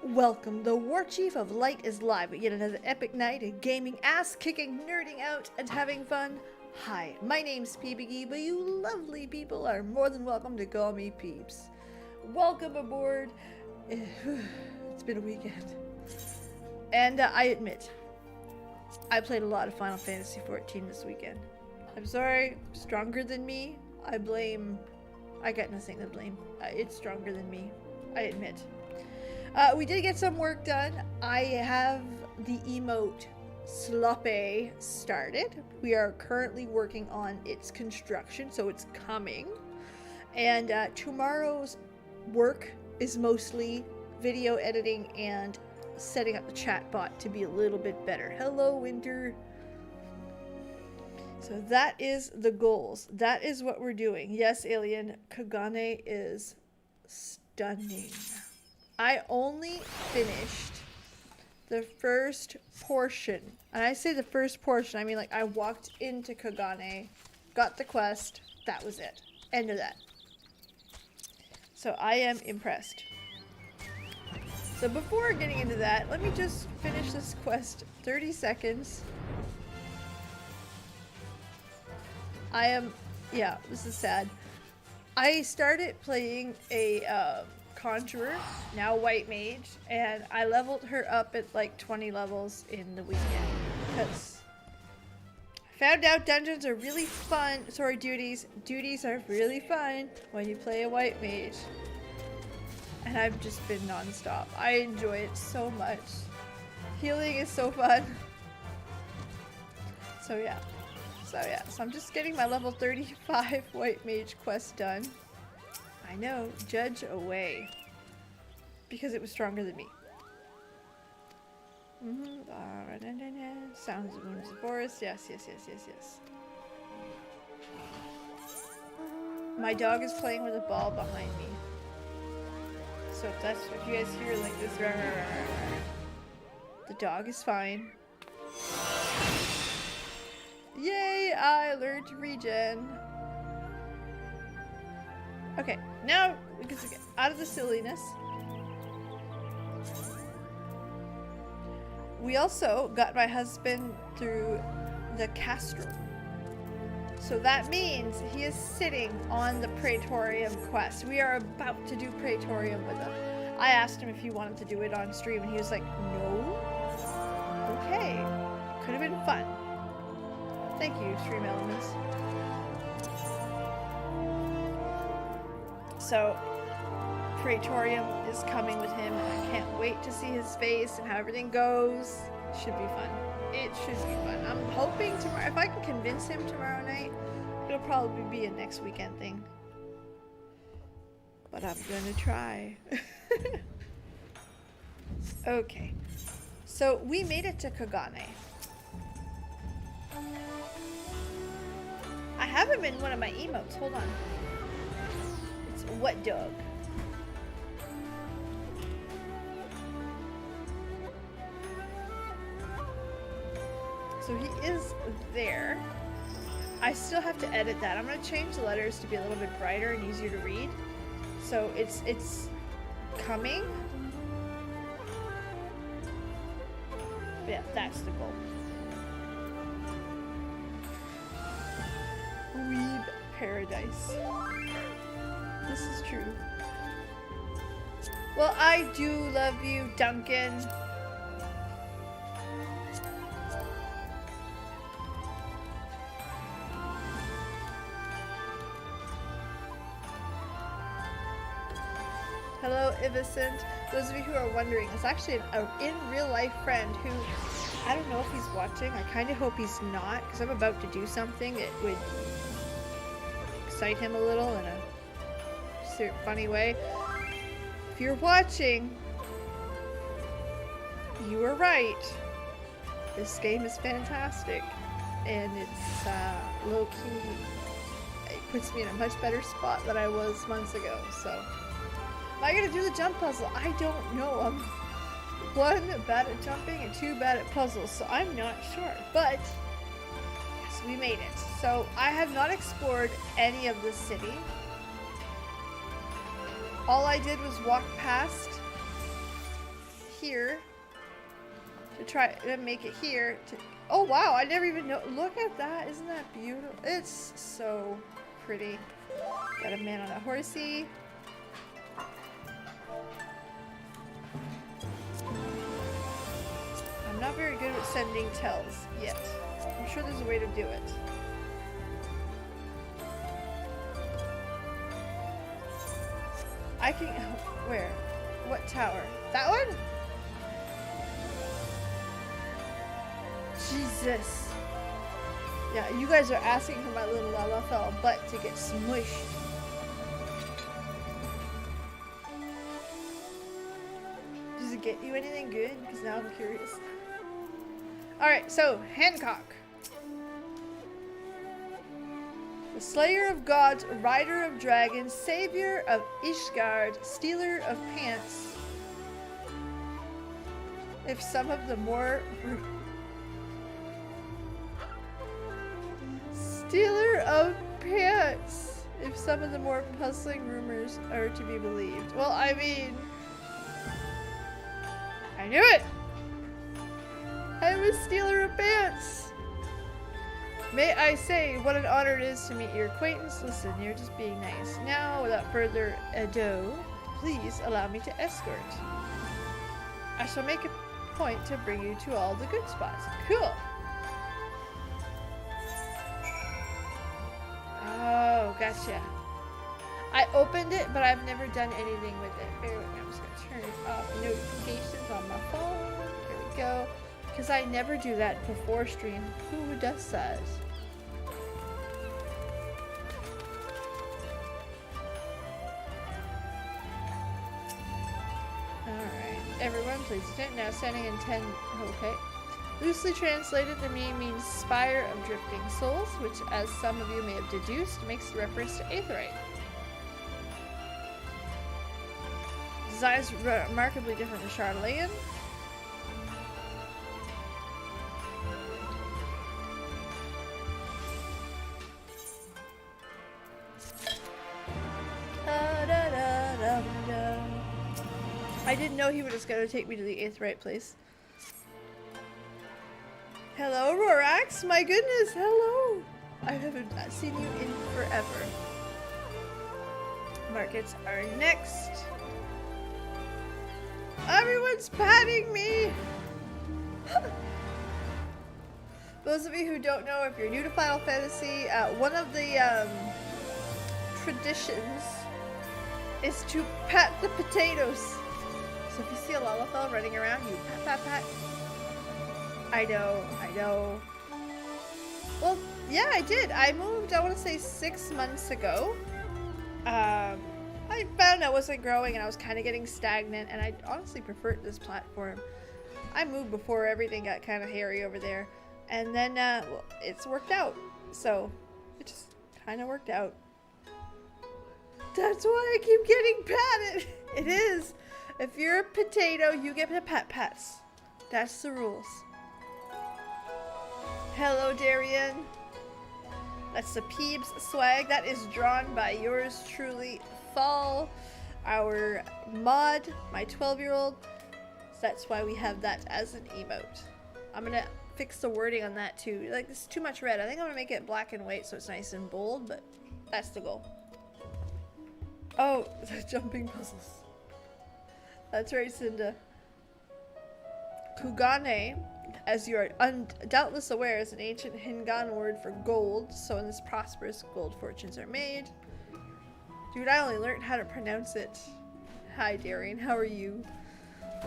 Welcome, the War Chief of Light is live with yet another epic night of gaming, ass-kicking, nerding out, and having fun. Hi, my name's PBG, but you lovely people are more than welcome to call me Peeps. Welcome aboard. It's been a weekend. And I admit, I played a lot of Final Fantasy XIV this weekend. I'm sorry, stronger than me. I got nothing to blame. It's stronger than me, I admit. We did get some work done. I have the emote Sloppy started. We are currently working on its construction, so it's coming. And tomorrow's work is mostly video editing and setting up the chat bot to be a little bit better. Hello, Winter. So that is the goals. That is what we're doing. Yes, Alien, Kugane is stunning. I only finished the first portion. And I say the first portion, I mean like I walked into Kugane, got the quest, that was it. End of that. So I am impressed. So before getting into that, let me just finish this quest. 30 seconds. Yeah, this is sad. I started playing a Conjurer, now White Mage, and I leveled her up at like 20 levels in the weekend because I found out dungeons are really fun. Sorry, duties. Duties are really fun when you play a White Mage. And I've just been non-stop. I enjoy it so much. Healing is so fun. So yeah, so I'm just getting my level 35 White Mage quest done. I know, judge away. Because it was stronger than me. Sounds of wounds of the forest. Yes. My dog is playing with a ball behind me. So if you guys hear like this, the dog is fine. Yay, I learned to regen. Okay, now we can get out of the silliness. We also got my husband through the Castro. So that means he is sitting on the Praetorium quest. We are about to do Praetorium with him. I asked him if he wanted to do it on stream and he was like, no. Okay, could have been fun. Thank you, Stream Elements. So, Praetorium is coming with him. I can't wait to see his face and how everything goes. Should be fun. It should be fun. I'm hoping tomorrow, if I can convince him tomorrow night, it'll probably be a next weekend thing. But I'm gonna try. Okay. So, we made it to Kugane. I have him in one of my emotes. Hold on. It's what dog? So he is there. I still have to edit that. I'm going to change the letters to be a little bit brighter and easier to read. So it's coming. Yeah, that's the goal. Weeb paradise. This is true. Well, I do love you, Duncan. Hello, Ivicent. Those of you who are wondering, it's actually an in real life friend who, I don't know if he's watching. I kind of hope he's not, because I'm about to do something that would excite him a little in a funny way. If you're watching, you were right. This game is fantastic, and it's low-key. It puts me in a much better spot than I was months ago. So, am I gonna do the jump puzzle? I don't know. I'm 1, bad at jumping, and 2, bad at puzzles, so I'm not sure. But yes, we made it. So I have not explored any of the city. All I did was walk past here to try to make it here. Oh wow, I never even know. Look at that. Isn't that beautiful? It's so pretty. Got a man on a horsey. I'm not very good at sending tells yet. I'm sure there's a way to do it. I can... Where? What tower? That one? Jesus. Yeah, you guys are asking for my little LFL butt to get smushed. Does it get you anything good? Because now I'm curious. Alright, so, Hancock. The Slayer of Gods, Rider of Dragons, Savior of Ishgard, Stealer of Pants. If some of the more... Stealer of Pants! If some of the more puzzling rumors are to be believed. Well, I mean... I knew it! I'm a Stealer of Pants! May I say, what an honor it is to meet your acquaintance. Listen, you're just being nice. Now, without further ado, please allow me to escort. I shall make a point to bring you to all the good spots. Cool. Oh, gotcha. I opened it, but I've never done anything with it. Bear with me. I'm just going to turn off notifications on my phone. Here we go. Because I never do that before stream. Who does that? Alright. Everyone, please stand. Now standing in 10. Okay. Loosely translated, the name means Spire of Drifting Souls, which, as some of you may have deduced, makes reference to Aetheryte. Design is remarkably different to Charlatan. I didn't know he was just going to take me to the Aetheryte place. Hello, Rorax! My goodness, hello! I haven't seen you in forever. Markets are next. Everyone's patting me! Those of you who don't know, if you're new to Final Fantasy, one of the traditions is to pat the potatoes. So if you see a Lalafell running around, you pat, pat, pat. I know, I know. Well, yeah, I did. I moved, I want to say 6 months ago. I found I wasn't growing and I was kind of getting stagnant, and I honestly preferred this platform. I moved before everything got kind of hairy over there, and then well, it's worked out. So it just kind of worked out. That's why I keep getting patted. It is. If you're a potato, you get the pat pats. That's the rules. Hello, Darian. That's the Peebs swag. That is drawn by yours truly, Fall, our mod, my 12-year-old. So that's why we have that as an emote. I'm gonna fix the wording on that too. Like, this is too much red. I think I'm gonna make it black and white so it's nice and bold, but that's the goal. Oh, the jumping puzzles. That's right, Cinda. Kugane, as you are doubtless aware, is an ancient Hingan word for gold, so in this prosperous, gold fortunes are made. Dude, I only learned how to pronounce it. Hi, Darian, how are you?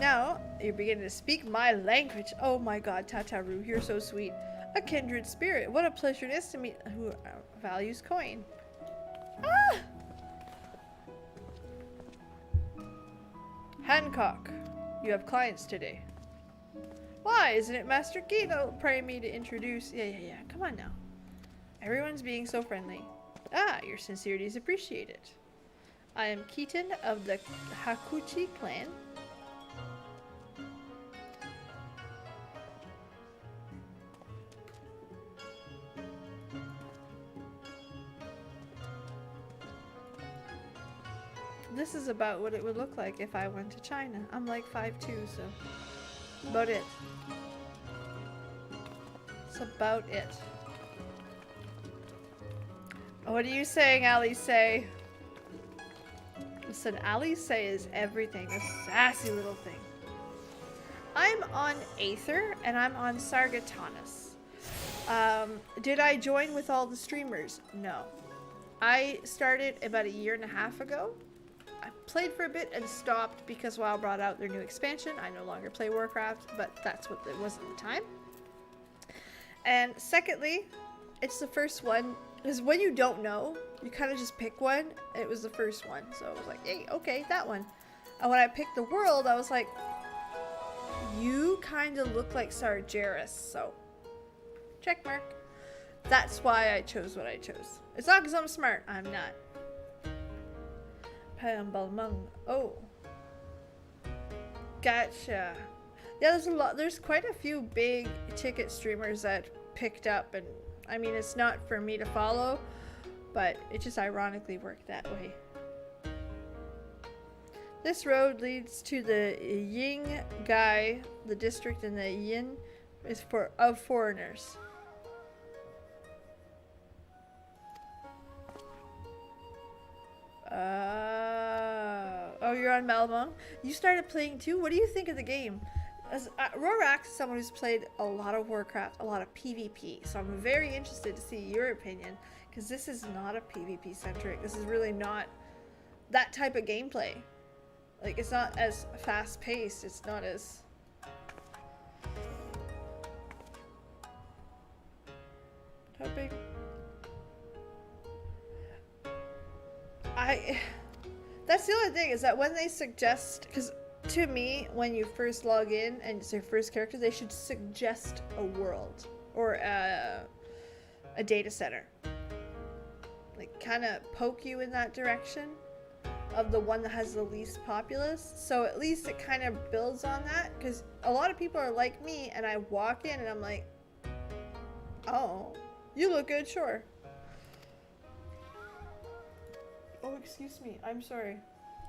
Now, you're beginning to speak my language. Oh my god, Tataru, you're so sweet. A kindred spirit. What a pleasure it is to meet who values coin. Ah! Hancock, you have clients today. Why, isn't it Master Keto? Pray me to introduce... Yeah. Come on now. Everyone's being so friendly. Ah, your sincerity is appreciated. I am Keaton of the Hakuchi clan. this is about what it would look like if I went to China. I'm like 5'2", so about it. It's about it. What are you saying, Alice? Listen, Alice is everything. A sassy little thing. I'm on Aether and I'm on Sargatanas. Did I join with all the streamers? No. I started about 1.5 years ago. I played for a bit and stopped because WoW brought out their new expansion. I no longer play Warcraft, but that's what it was at the time. And secondly, it's the first one, because when you don't know, you kind of just pick one. It was the first one, so I was like, hey, okay, that one. And when I picked the world, I was like, you kind of look like Sargeras, so check mark. That's why I chose what I chose. It's not because I'm smart. I'm not. Oh. Gotcha. Yeah, there's quite a few big ticket streamers that picked up, and I mean, it's not for me to follow, but it just ironically worked that way. This road leads to the Ying Gai, the district in the Yin is of foreigners. Oh, you're on Malmong? You started playing too? What do you think of the game? As Rorax is someone who's played a lot of Warcraft, a lot of PvP, so I'm very interested to see your opinion, because this is not a PvP centric. This is really not that type of gameplay. Like, it's not as fast paced, it's not as... Typing. That's the only thing, is that when they suggest, because to me, when you first log in and it's your first character, they should suggest a world or a data center. Like, kind of poke you in that direction of the one that has the least populace. So at least it kind of builds on that, because a lot of people are like me and I walk in and I'm like, oh, you look good, sure. Oh, excuse me. I'm sorry.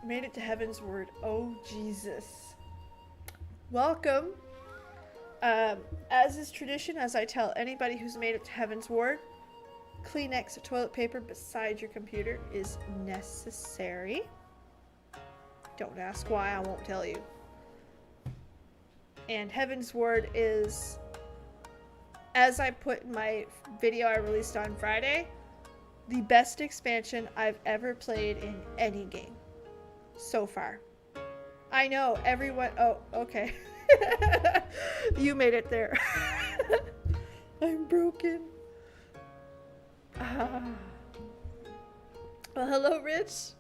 Made it to Heaven's Word. Oh, Jesus. Welcome. As is tradition, as I tell anybody who's made it to Heaven's Ward, Kleenex or toilet paper beside your computer is necessary. Don't ask why, I won't tell you. And Heaven's Ward is, as I put in my video I released on Friday, the best expansion I've ever played in any game so far. I know everyone. Oh, okay. You made it there. I'm broken. Well, hello, Rich.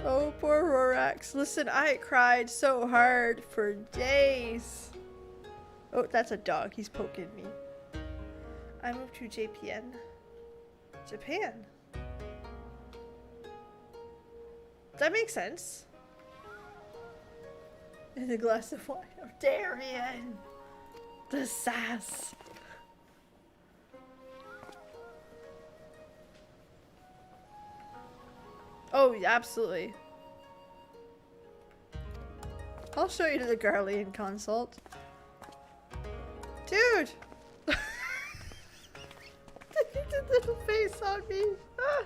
Oh, poor Rorax. Listen, I cried so hard for days. Oh, that's a dog. He's poking me. I moved to JPN. Japan. That makes sense. In a glass of wine. Oh, Darian! The sass. Oh, absolutely. I'll show you to the Garlean consult. Dude! He did little face on me. Ah.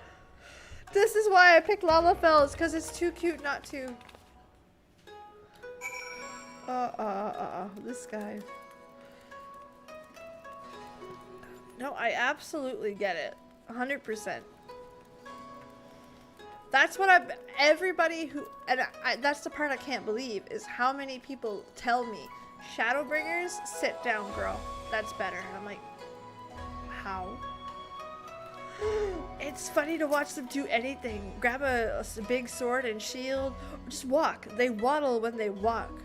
This is why I picked Lalafell, because it's too cute not to. This guy. No, I absolutely get it. 100%. That's what everybody who, and that's the part I can't believe, is how many people tell me, Shadowbringers, sit down, girl. That's better. And I'm like, how? It's funny to watch them do anything. Grab a big sword and shield, or just walk. They waddle when they walk.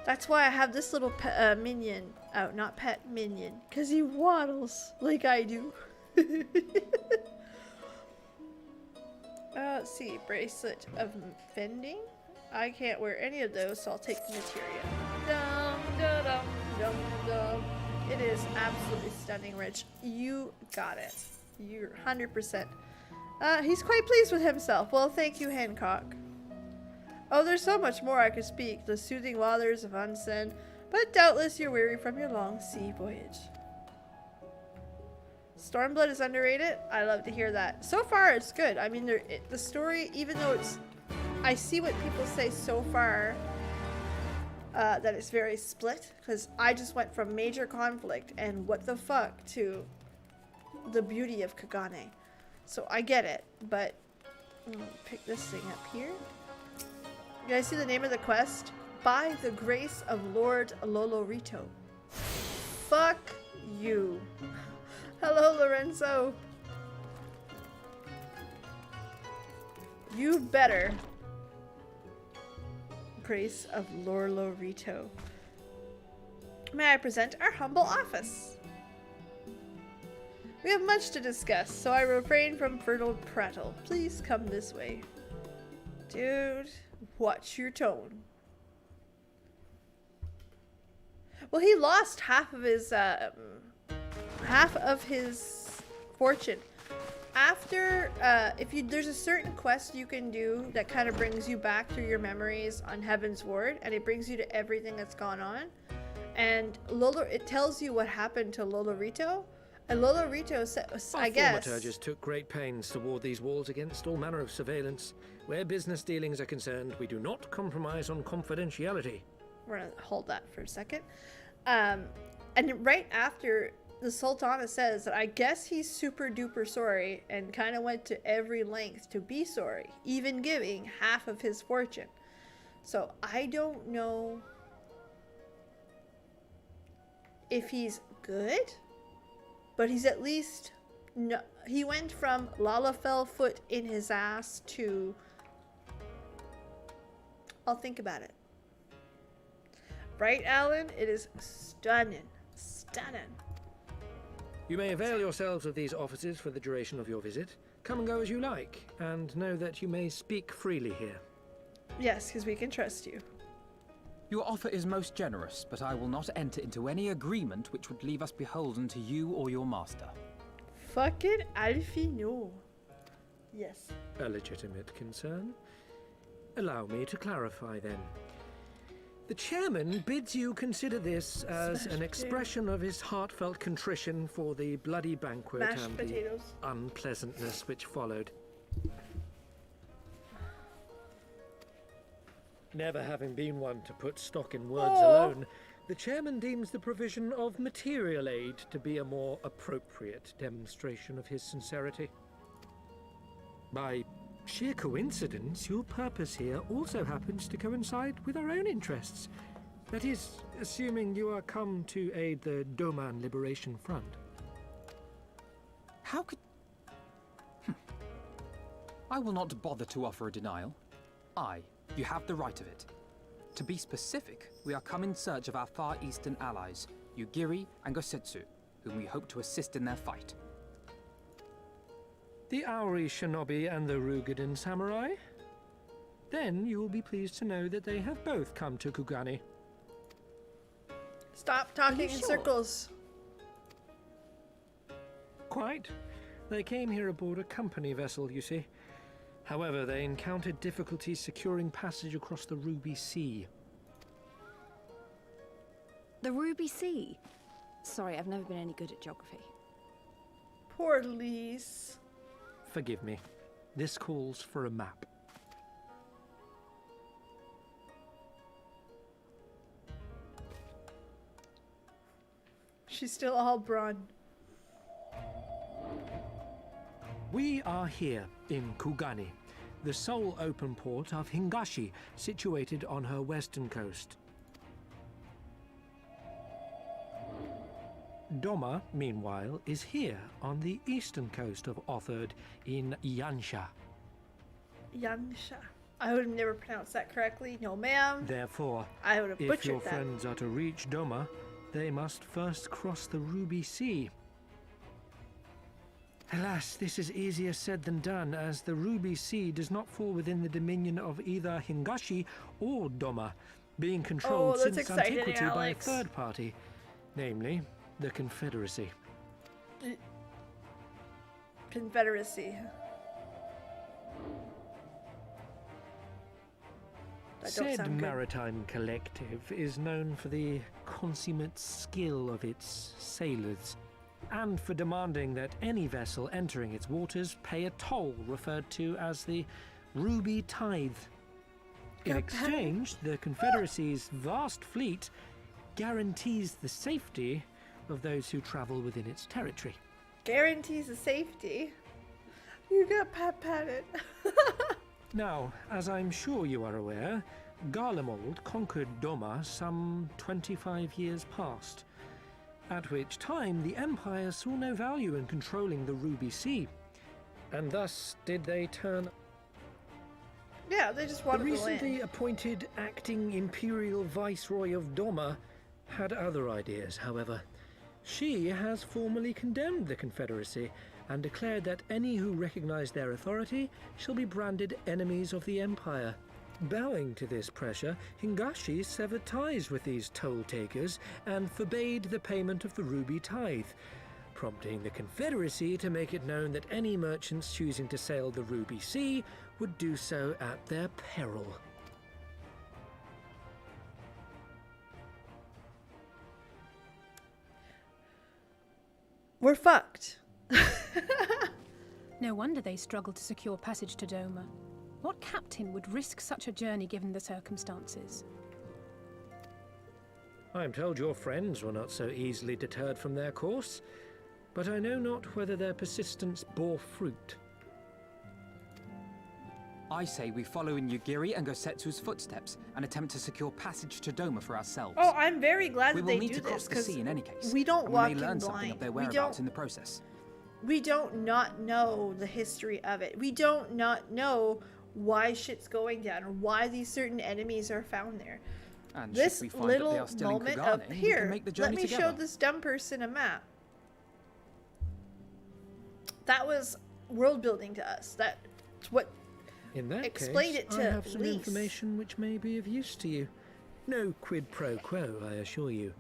That's why I have this little minion. Oh, not pet, minion. Because he waddles like I do. Let's see. Bracelet of Fending. I can't wear any of those, so I'll take the materia. Dum, da, dum, dum, dum. It is absolutely stunning, Rich. You got it. You're 100%. He's quite pleased with himself. Well, thank you, Hancock. Oh, there's so much more I could speak. The soothing waters of onsen, but doubtless you're weary from your long sea voyage. Stormblood is underrated. I love to hear that. So far, it's good. I mean, the story, even though it's... I see what people say so far, that it's very split, because I just went from major conflict and what the fuck to the beauty of Kugane. So I get it, but pick this thing up here. You guys see the name of the quest? By the grace of Lord Lolorito. Fuck you. Hello, Lorenzo. You better. Grace of Lolorito. May I present our humble office? We have much to discuss, so I refrain from fertile prattle. Please come this way. Dude, watch your tone. Well, he lost half of his fortune. After, there's a certain quest you can do that kind of brings you back through your memories on Heaven's Ward, and it brings you to everything that's gone on. And it tells you what happened to Lolorito. And Lolorito said, I guess... Our thaumaturgist took great pains to ward these walls against all manner of surveillance. Where business dealings are concerned, we do not compromise on confidentiality. We're gonna hold that for a second. And right after, the Sultana says that I guess he's super duper sorry and kind of went to every length to be sorry, even giving half of his fortune. So I don't know if he's good, but he's at least, no, he went from Lalafell foot in his ass to, I'll think about it. Right, Alan? It is stunning. Stunning. You may avail yourselves of these offices for the duration of your visit. Come and go as you like, and know that you may speak freely here. Yes, because we can trust you. Your offer is most generous, but I will not enter into any agreement which would leave us beholden to you or your master. Fucking Alfie, no. Yes. A legitimate concern. Allow me to clarify then. The chairman bids you consider this as an expression of his heartfelt contrition for the bloody banquet and the unpleasantness which followed. Never having been one to put stock in words alone, the chairman deems the provision of material aid to be a more appropriate demonstration of his sincerity. By sheer coincidence, your purpose here also happens to coincide with our own interests. That is, assuming you are come to aid the Doman Liberation Front. How could... I will not bother to offer a denial. You have the right of it. To be specific, we are come in search of our Far Eastern allies, Yugiri and Gosetsu, whom we hope to assist in their fight. The Aori Shinobi and the Rugadan Samurai? Then you will be pleased to know that they have both come to Kugane. Stop talking in circles. Quite. They came here aboard a company vessel, you see. However, they encountered difficulties securing passage across the Ruby Sea. The Ruby Sea? Sorry, I've never been any good at geography. Poor Lise. Forgive me. This calls for a map. She's still all brawn. We are here in Kugane, the sole open port of Hingashi, situated on her western coast. Doma, meanwhile, is here on the eastern coast of Otherd in Yansha. Yansha. I would have never pronounced that correctly. No, ma'am. Therefore, I would have butchered if your that. friends are to reach Doma, they must first cross the Ruby Sea. Alas, this is easier said than done, as the Ruby Sea does not fall within the dominion of either Hingashi or Doma, being controlled since antiquity by a third party, namely the Confederacy. Confederacy. That don't Said sound good. maritime collective is known for the consummate skill of its sailors, and for demanding that any vessel entering its waters pay a toll referred to as the Ruby Tithe. In exchange, the Confederacy's vast fleet guarantees the safety of those who travel within its territory. Guarantees the safety. You got pat-patted. Now, as I'm sure you are aware, Garlemald conquered Doma some 25 years past, at which time the Empire saw no value in controlling the Ruby Sea, and thus did they turn. Yeah, they just The wanted the recently land. appointed acting Imperial Viceroy of Doma had other ideas, however. She has formally condemned the Confederacy and declared that any who recognize their authority shall be branded enemies of the Empire. Bowing to this pressure, Hingashi severed ties with these toll-takers and forbade the payment of the Ruby Tithe, prompting the Confederacy to make it known that any merchants choosing to sail the Ruby Sea would do so at their peril. We're fucked. No wonder they struggled to secure passage to Doma. What captain would risk such a journey given the circumstances? I am told your friends were not so easily deterred from their course, but I know not whether their persistence bore fruit. I say we follow in Yugiri and Gosetsu's footsteps and attempt to secure passage to Doma for ourselves. Oh, I'm very glad we that will they need do to this cross the because sea in any case. we don't and walk we may learn in something blind. of their We whereabouts don't. in the process. We don't not know the history of it. We don't not know why shit's going down or why these certain enemies are found there. And This should we find that little they are still moment in of Kugane, we here, can make the let journey me together. show this dumb person a map. That was world building to us. That's what. In that Explain case, it to I have some Lise. information which may be of use to you. No quid pro quo, I assure you.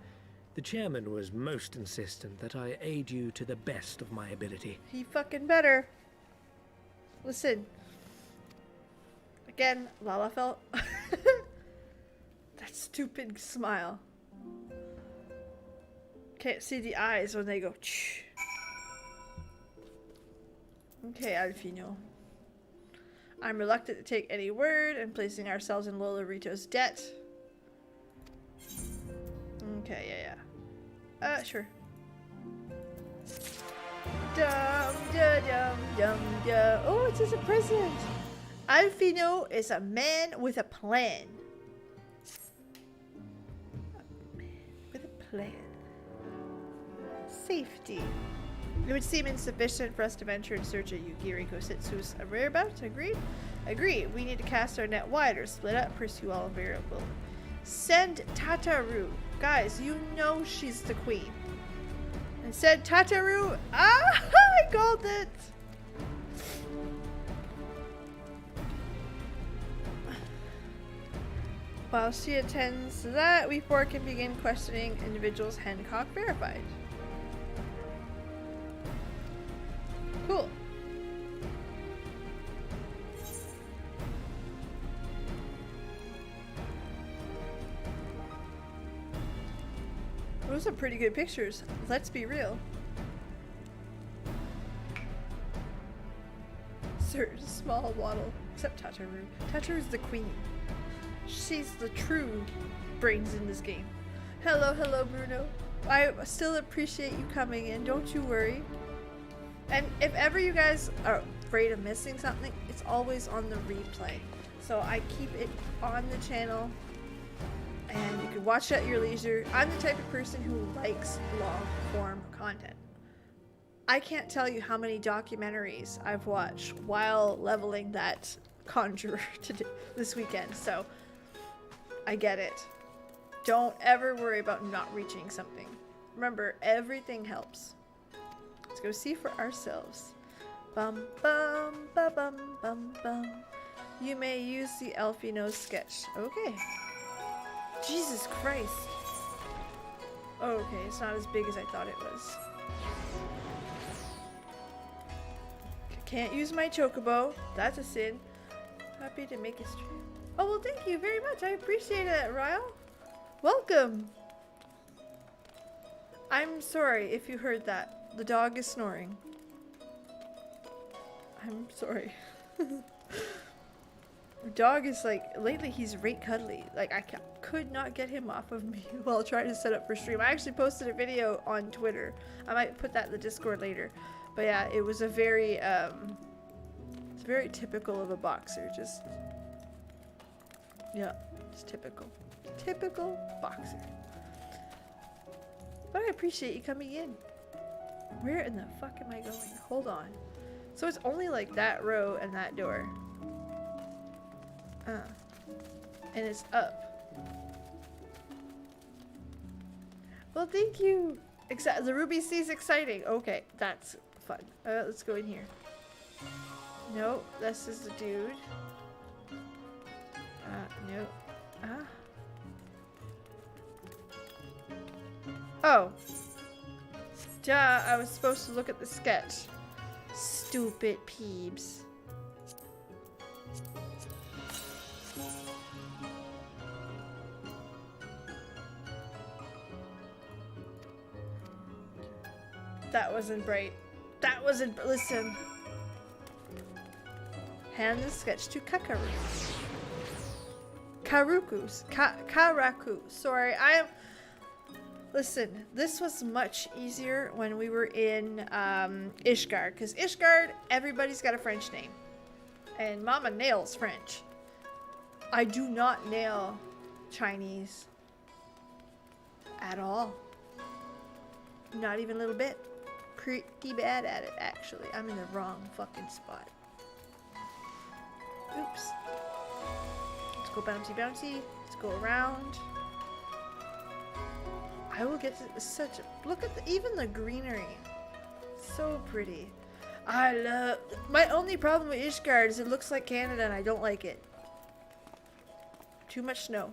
The chairman was most insistent that I aid you to the best of my ability. He fucking better. Listen. Again, Lalafell. That stupid smile. Can't see the eyes when they go. Shh. Okay, Alfino. I'm reluctant to take any word and placing ourselves in Lolorito's debt. Okay, yeah. Sure. Dum da dum dum da. Oh, it's just a present. Alfino is a man with a plan. A man with a plan. Safety. It would seem insufficient for us to venture in search of Yugiri Kosetsu's whereabouts. Agreed? Agreed. We need to cast our net wider, split up, pursue all variable. Send Tataru. Guys, you know she's the queen. And said Tataru. Ah, I called it. While she attends to that, we four can begin questioning individuals Hancock verified. Cool. Those are pretty good pictures. Let's be real. Sir, small waddle. Except Tataru. Tataru's the queen. She's the true brains in this game. Hello, Bruno. I still appreciate you coming in. Don't you worry. And if ever you guys are afraid of missing something, it's always on the replay. So I keep it on the channel and you can watch it at your leisure. I'm the type of person who likes long form content. I can't tell you how many documentaries I've watched while leveling that conjurer this weekend. So I get it. Don't ever worry about not reaching something. Remember, everything helps. Let's go see for ourselves. Bum bum ba bum bum bum. You may use the Alfino sketch. Okay. Jesus Christ. Oh, okay, it's not as big as I thought it was. Can't use my chocobo. That's a sin. Happy to make a stream. Oh, well, thank you very much. I appreciate it, Ryle. Welcome. I'm sorry if you heard that. The dog is snoring. I'm sorry. The dog is like, lately he's right cuddly. Like, I could not get him off of me while trying to set up for stream. I actually posted a video on Twitter. I might put that in the Discord later. But yeah, it was a very, it's very typical of a boxer. Just, yeah, just typical. Typical boxer. But I appreciate you coming in. Where in the fuck am I going? Hold on. So it's only like that row and that door. And it's up. Well, thank you. The Ruby Sea is exciting. Okay, that's fun. Let's go in here. No, this is the dude. No. Oh. Duh, I was supposed to look at the sketch. Stupid peebs. That wasn't bright. That wasn't. Listen. Hand the sketch to Kakaru. Karaku. Sorry, I am. Listen, this was much easier when we were in Ishgard, because Ishgard, everybody's got a French name, and Mama nails French. I do not nail Chinese at all. Not even a little bit. Pretty bad at it, actually. I'm in the wrong fucking spot. Oops. Let's go bouncy bouncy. Let's go around. I will get to such a look at even the greenery. So pretty. I love my only problem with Ishgard is it looks like Canada and I don't like it. Too much snow.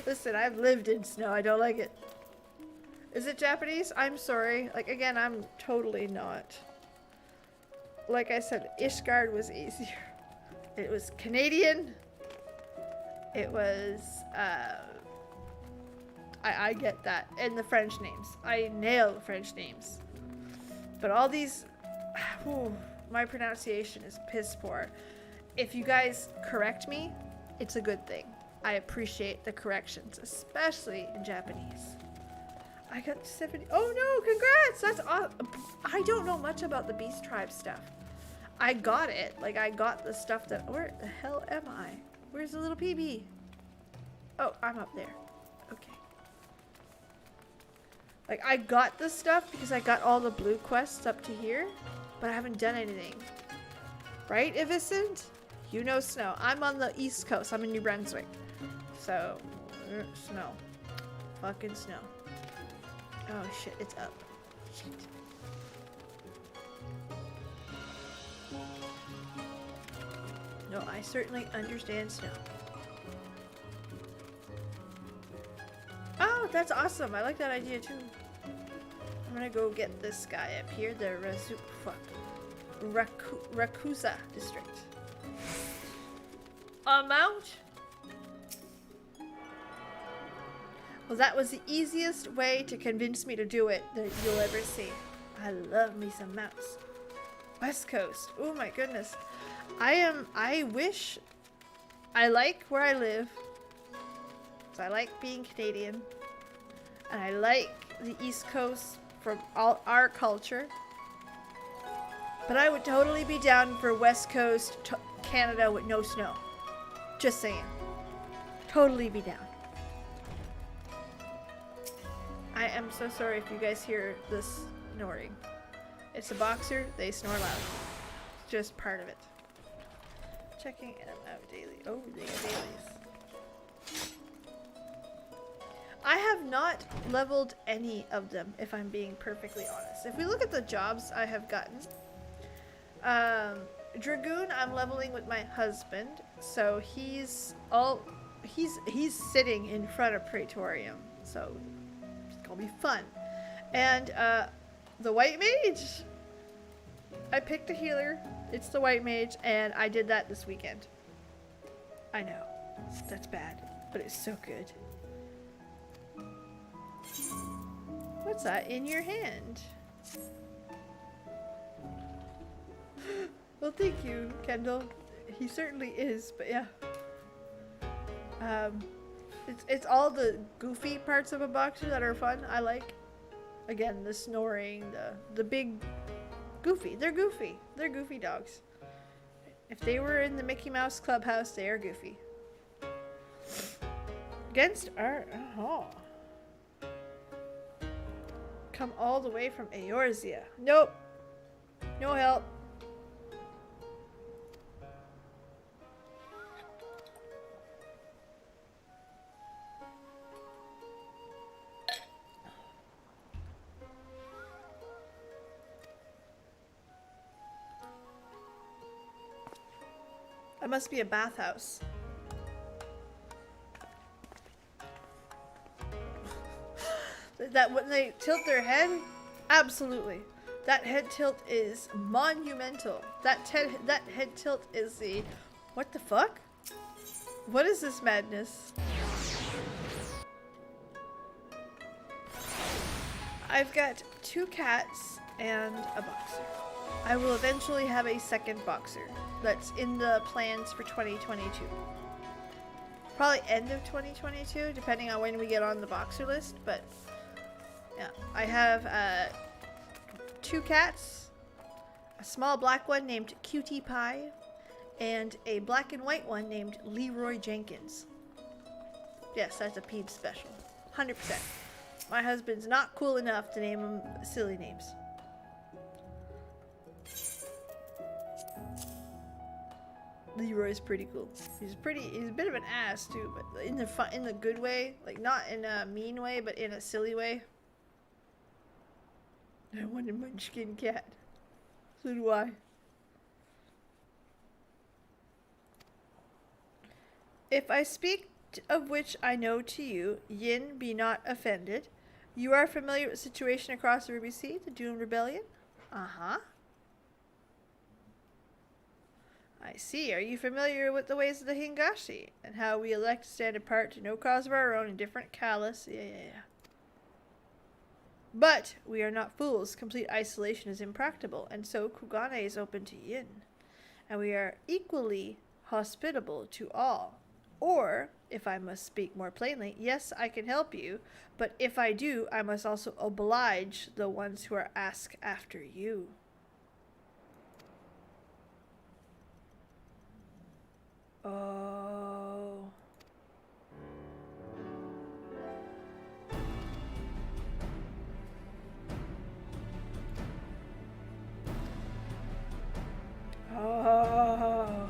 Listen, I've lived in snow. I don't like it. Is it Japanese? I'm sorry. Like, again, I'm totally not. Like I said, Ishgard was easier. It was Canadian. It was, I get that. And the French names. I nail the French names. But all these, my pronunciation is piss poor. If you guys correct me, it's a good thing. I appreciate the corrections, especially in Japanese. I got 70. Oh no, congrats! That's awesome. I don't know much about the Beast Tribe stuff. I got it. Like, I got the stuff that. Where the hell am I? Where's the little PB? Oh, I'm up there. Okay. Like, I got the stuff because I got all the blue quests up to here, but I haven't done anything. Right, Iviscent? You know snow. I'm on the East Coast. I'm in New Brunswick. So, snow. Fucking snow. Oh shit, it's up. Shit. No, I certainly understand snow. Oh, that's awesome. I like that idea too. I'm gonna go get this guy up here, the Rakusa district. Amount? Well, that was the easiest way to convince me to do it that you'll ever see. I love me some mouse. West Coast. Oh my goodness. I wish I like where I live. So I like being Canadian. And I like the East Coast from all our culture. But I would totally be down for West Coast Canada with no snow. Just saying. Totally be down. I am so sorry if you guys hear this snoring. It's a boxer, they snore loud. It's just part of it. Checking in and out daily. Oh, they got dailies. I have not leveled any of them, if I'm being perfectly honest. If we look at the jobs I have gotten, Dragoon, I'm leveling with my husband, so he's sitting in front of Praetorium, so it's gonna be fun. And the White Mage, I picked a healer. It's the White Mage, and I did that this weekend. I know. That's bad. But it's so good. What's that in your hand? Well, thank you, Kendall. He certainly is, but yeah. It's all the goofy parts of a boxer that are fun. I like. Again, the snoring, the big goofy. They're goofy. They're goofy dogs. If they were in the Mickey Mouse Clubhouse, they are goofy. Against our come all the way from Eorzea. Nope. No help. That must be a bathhouse. That when they tilt their head, absolutely. That head tilt is monumental. That head tilt is the... What the fuck? What is this madness? I've got 2 cats and a boxer. I will eventually have a second boxer. That's in the plans for 2022. Probably end of 2022, depending on when we get on the boxer list, but yeah. I have 2 cats, a small black one named Cutie Pie, and a black and white one named Leroy Jenkins. Yes, that's a Peep special. 100%. My husband's not cool enough to name them silly names. Leroy's pretty cool. He's a bit of an ass too, but in the good way, like not in a mean way, but in a silly way. I want a munchkin cat. So do I. If I speak of which I know to you, Yin, be not offended. You are familiar with the situation across the Ruby Sea, the Dune Rebellion? Uh-huh. I see. Are you familiar with the ways of the Hingashi and how we elect to stand apart to no cause of our own in different callous? Yeah. But we are not fools. Complete isolation is impracticable, and so Kugane is open to Yin. And we are equally hospitable to all. Or, if I must speak more plainly, yes, I can help you, but if I do, I must also oblige the ones who are asked after you. Oh. Oh.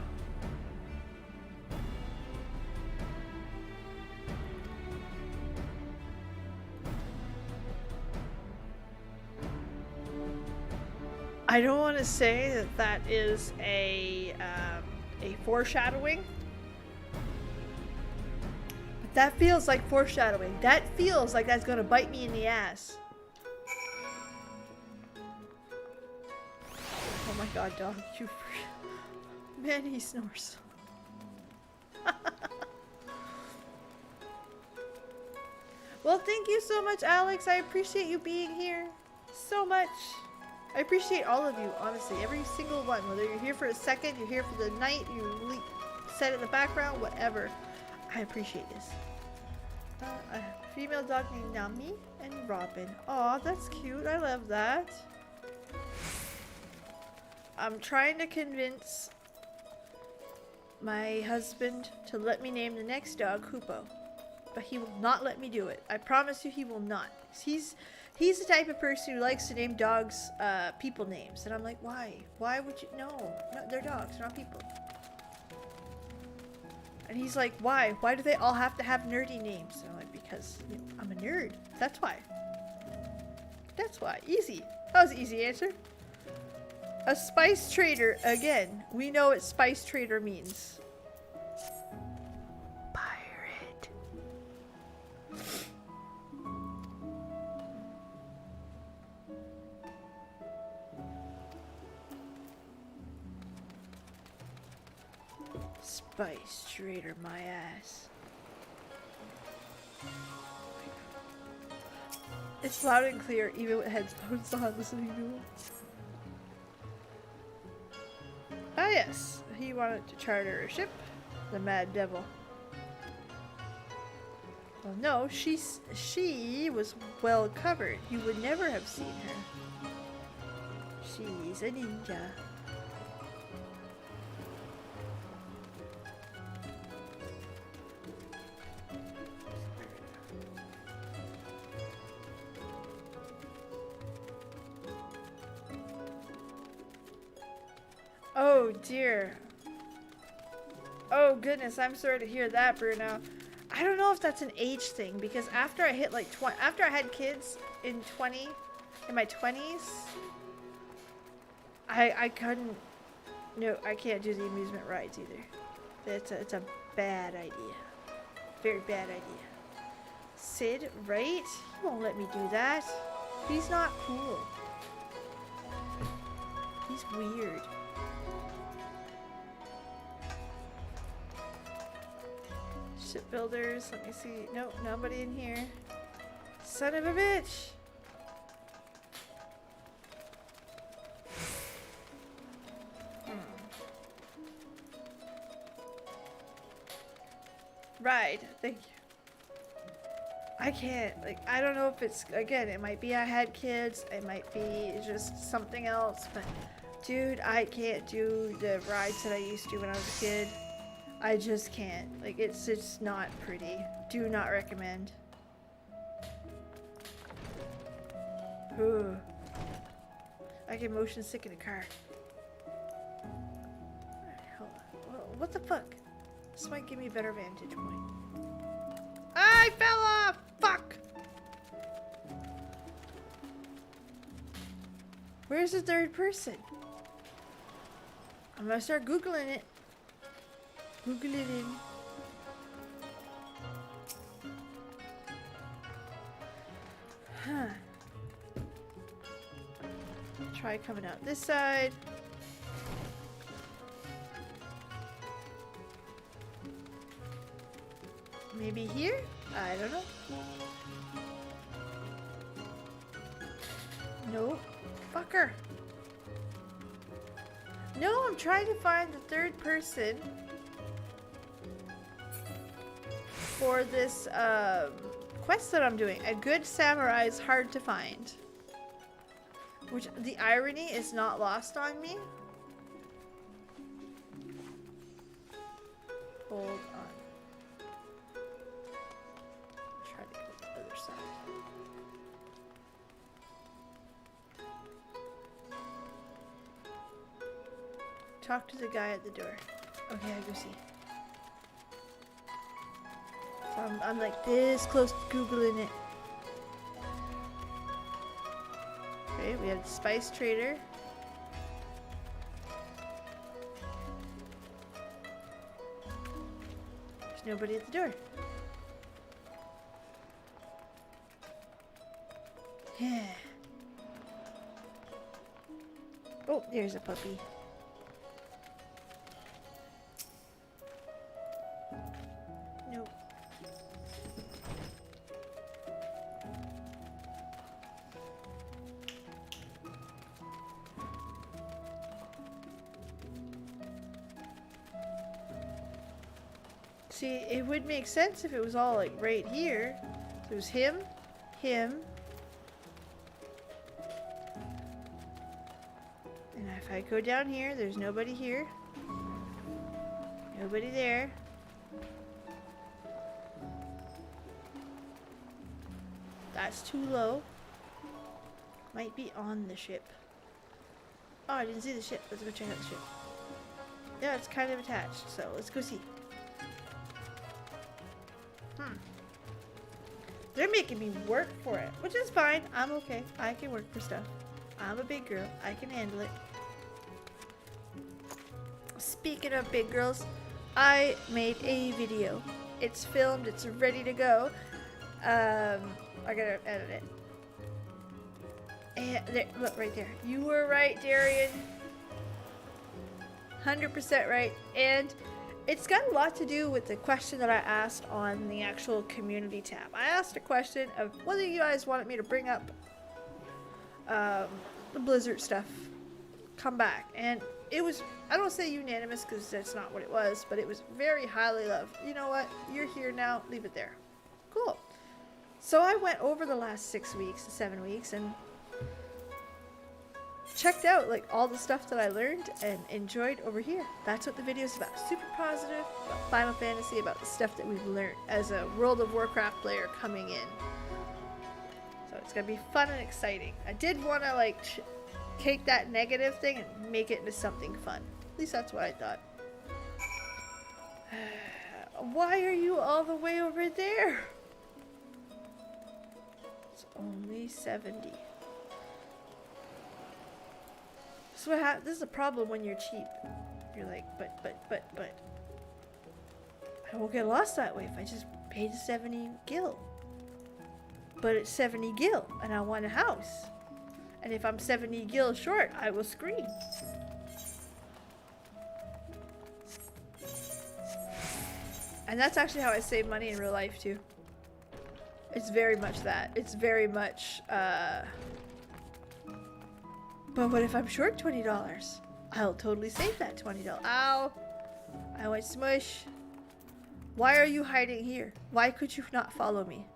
I don't want to say that that is a foreshadowing, but that feels like foreshadowing. That feels like that's gonna bite me in the ass. Oh my god, dog, you... Man, he snores. Well, thank you so much, Alex. I appreciate you being here so much. I appreciate all of you, honestly. Every single one. Whether you're here for a second, you're here for the night, you set it in the background, whatever. I appreciate this. A female dog named Nami and Robin. Aw, that's cute. I love that. I'm trying to convince my husband to let me name the next dog Hoopo. But he will not let me do it. I promise you he will not. He's the type of person who likes to name dogs people names. And I'm like, why? Why would you? No, they're dogs, they're not people. And he's like, why? Why do they all have to have nerdy names? And I'm like, because I'm a nerd. That's why. That's why. Easy. That was an easy answer. A spice trader. Again, we know what spice trader means. Pirate. Spice trader my ass. It's loud and clear, even with headphones on, listening to it. Ah yes, he wanted to charter a ship. The Mad Devil. Well, no, she was well covered. You would never have seen her. She's a ninja. Oh dear. Oh goodness, I'm sorry to hear that, Bruno. I don't know if that's an age thing because after I hit like 20, after I had kids in my 20s, I couldn't. No, I can't do the amusement rides either. It's a bad idea. Very bad idea. Sid, right? He won't let me do that. He's not cool. He's weird. Shipbuilders, let me see. Nope, nobody in here. Son of a bitch! Ride, thank you. I can't, like, I don't know if it's, again, it might be I had kids, it might be just something else, but dude, I can't do the rides that I used to when I was a kid. I just can't. Like, it's just not pretty. Do not recommend. Ooh. I get motion sick in a car. Alright, hold on. What the fuck? This might give me a better vantage point. I fell off! Fuck! Where's the third person? I'm gonna start Googling it. Google it in. Huh. Try coming out this side. Maybe here? I don't know. No. Fucker. No, I'm trying to find the third person for this quest that I'm doing. A good samurai is hard to find. Which, the irony is not lost on me. Hold on. Try to go to the other side. Talk to the guy at the door. Okay, I go see. So I'm like this close to Googling it. Okay, we have the spice trader. There's nobody at the door. Yeah. Oh, there's a puppy. Nope. See, it would make sense if it was all like right here. So it was him, him. And if I go down here, there's nobody here. Nobody there. That's too low. Might be on the ship. Oh, I didn't see the ship. Let's go check out the ship. Yeah, it's kind of attached, so let's go see. They're making me work for it, which is fine. I'm okay. I can work for stuff. I'm a big girl. I can handle it. Speaking of big girls, I made a video. It's filmed. It's ready to go. I gotta edit it. And there, look right there. You were right, Darian. 100% right. And it's got a lot to do with the question that I asked on the actual community tab. I asked a question of whether you guys wanted me to bring up the Blizzard stuff, come back, and it was, I don't say unanimous because that's not what it was, but it was very highly loved. You know what? You're here now. Leave it there. Cool. So I went over the last 6 weeks to 7 weeks and checked out like all the stuff that I learned and enjoyed over here. That's what the video is about. Super positive about Final Fantasy, about the stuff that we've learned as a World of Warcraft player coming in. So it's gonna be fun and exciting. I did want to like take that negative thing and make it into something fun. At least that's what I thought. Why are you all the way over there? It's only 70. So this is a problem when you're cheap. You're like, but I won't get lost that way if I just pay the 70 gil. But it's 70 gil and I want a house. And if I'm 70 gil short, I will scream. And that's actually how I save money in real life too. It's very much that. It's very much, but what if I'm short $20? I'll totally save that $20. Ow! I went smush. Why are you hiding here? Why could you not follow me?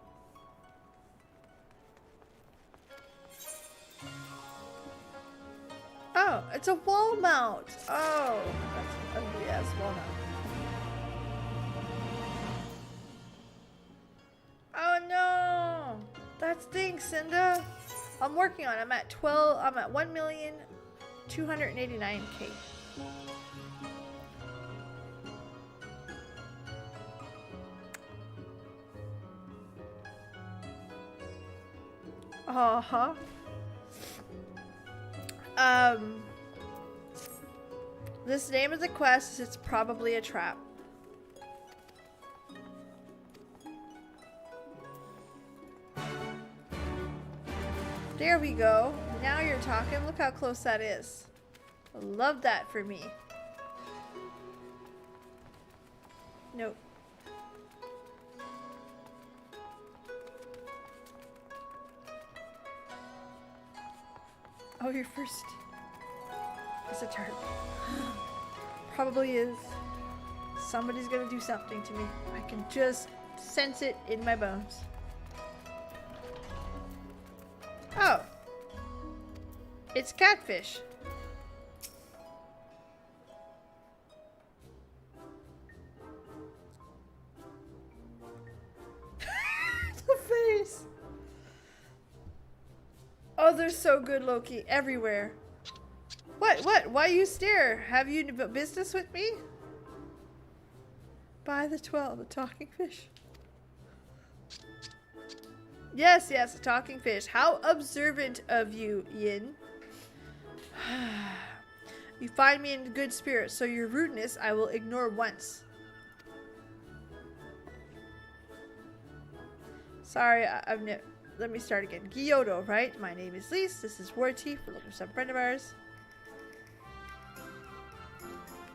Oh, it's a wall mount. Oh, that's an ugly ass wall mount. Oh no! That stinks, Cinda. I'm working on it. I'm at 1,289,000. Uh-huh. This name of the quest is It's Probably a Trap. There we go. Now you're talking. Look how close that is. I love that for me. Nope. Oh, you're first. It's a turd. Probably is. Somebody's gonna do something to me. I can just sense it in my bones. Oh. It's catfish. The face. Oh, they're so good, Loki. Everywhere. What? Why you stare? Have you business with me? By the 12, a talking fish. Yes, a talking fish. How observant of you, Yin. You find me in good spirits, so your rudeness I will ignore once. Sorry, let me start again. Gyoto, right? My name is Lise. This is Warchief. We're looking for some friend of ours.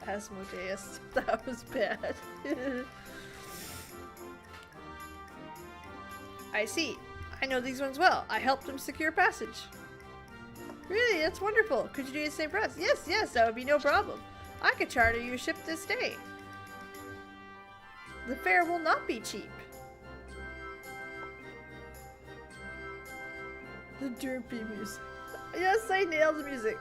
Asmodeus. That was bad. I see. I know these ones well. I helped them secure passage. Really? That's wonderful. Could you do the same for us? Yes, that would be no problem. I could charter you a ship this day. The fare will not be cheap. The derpy music. Yes, I nailed the music.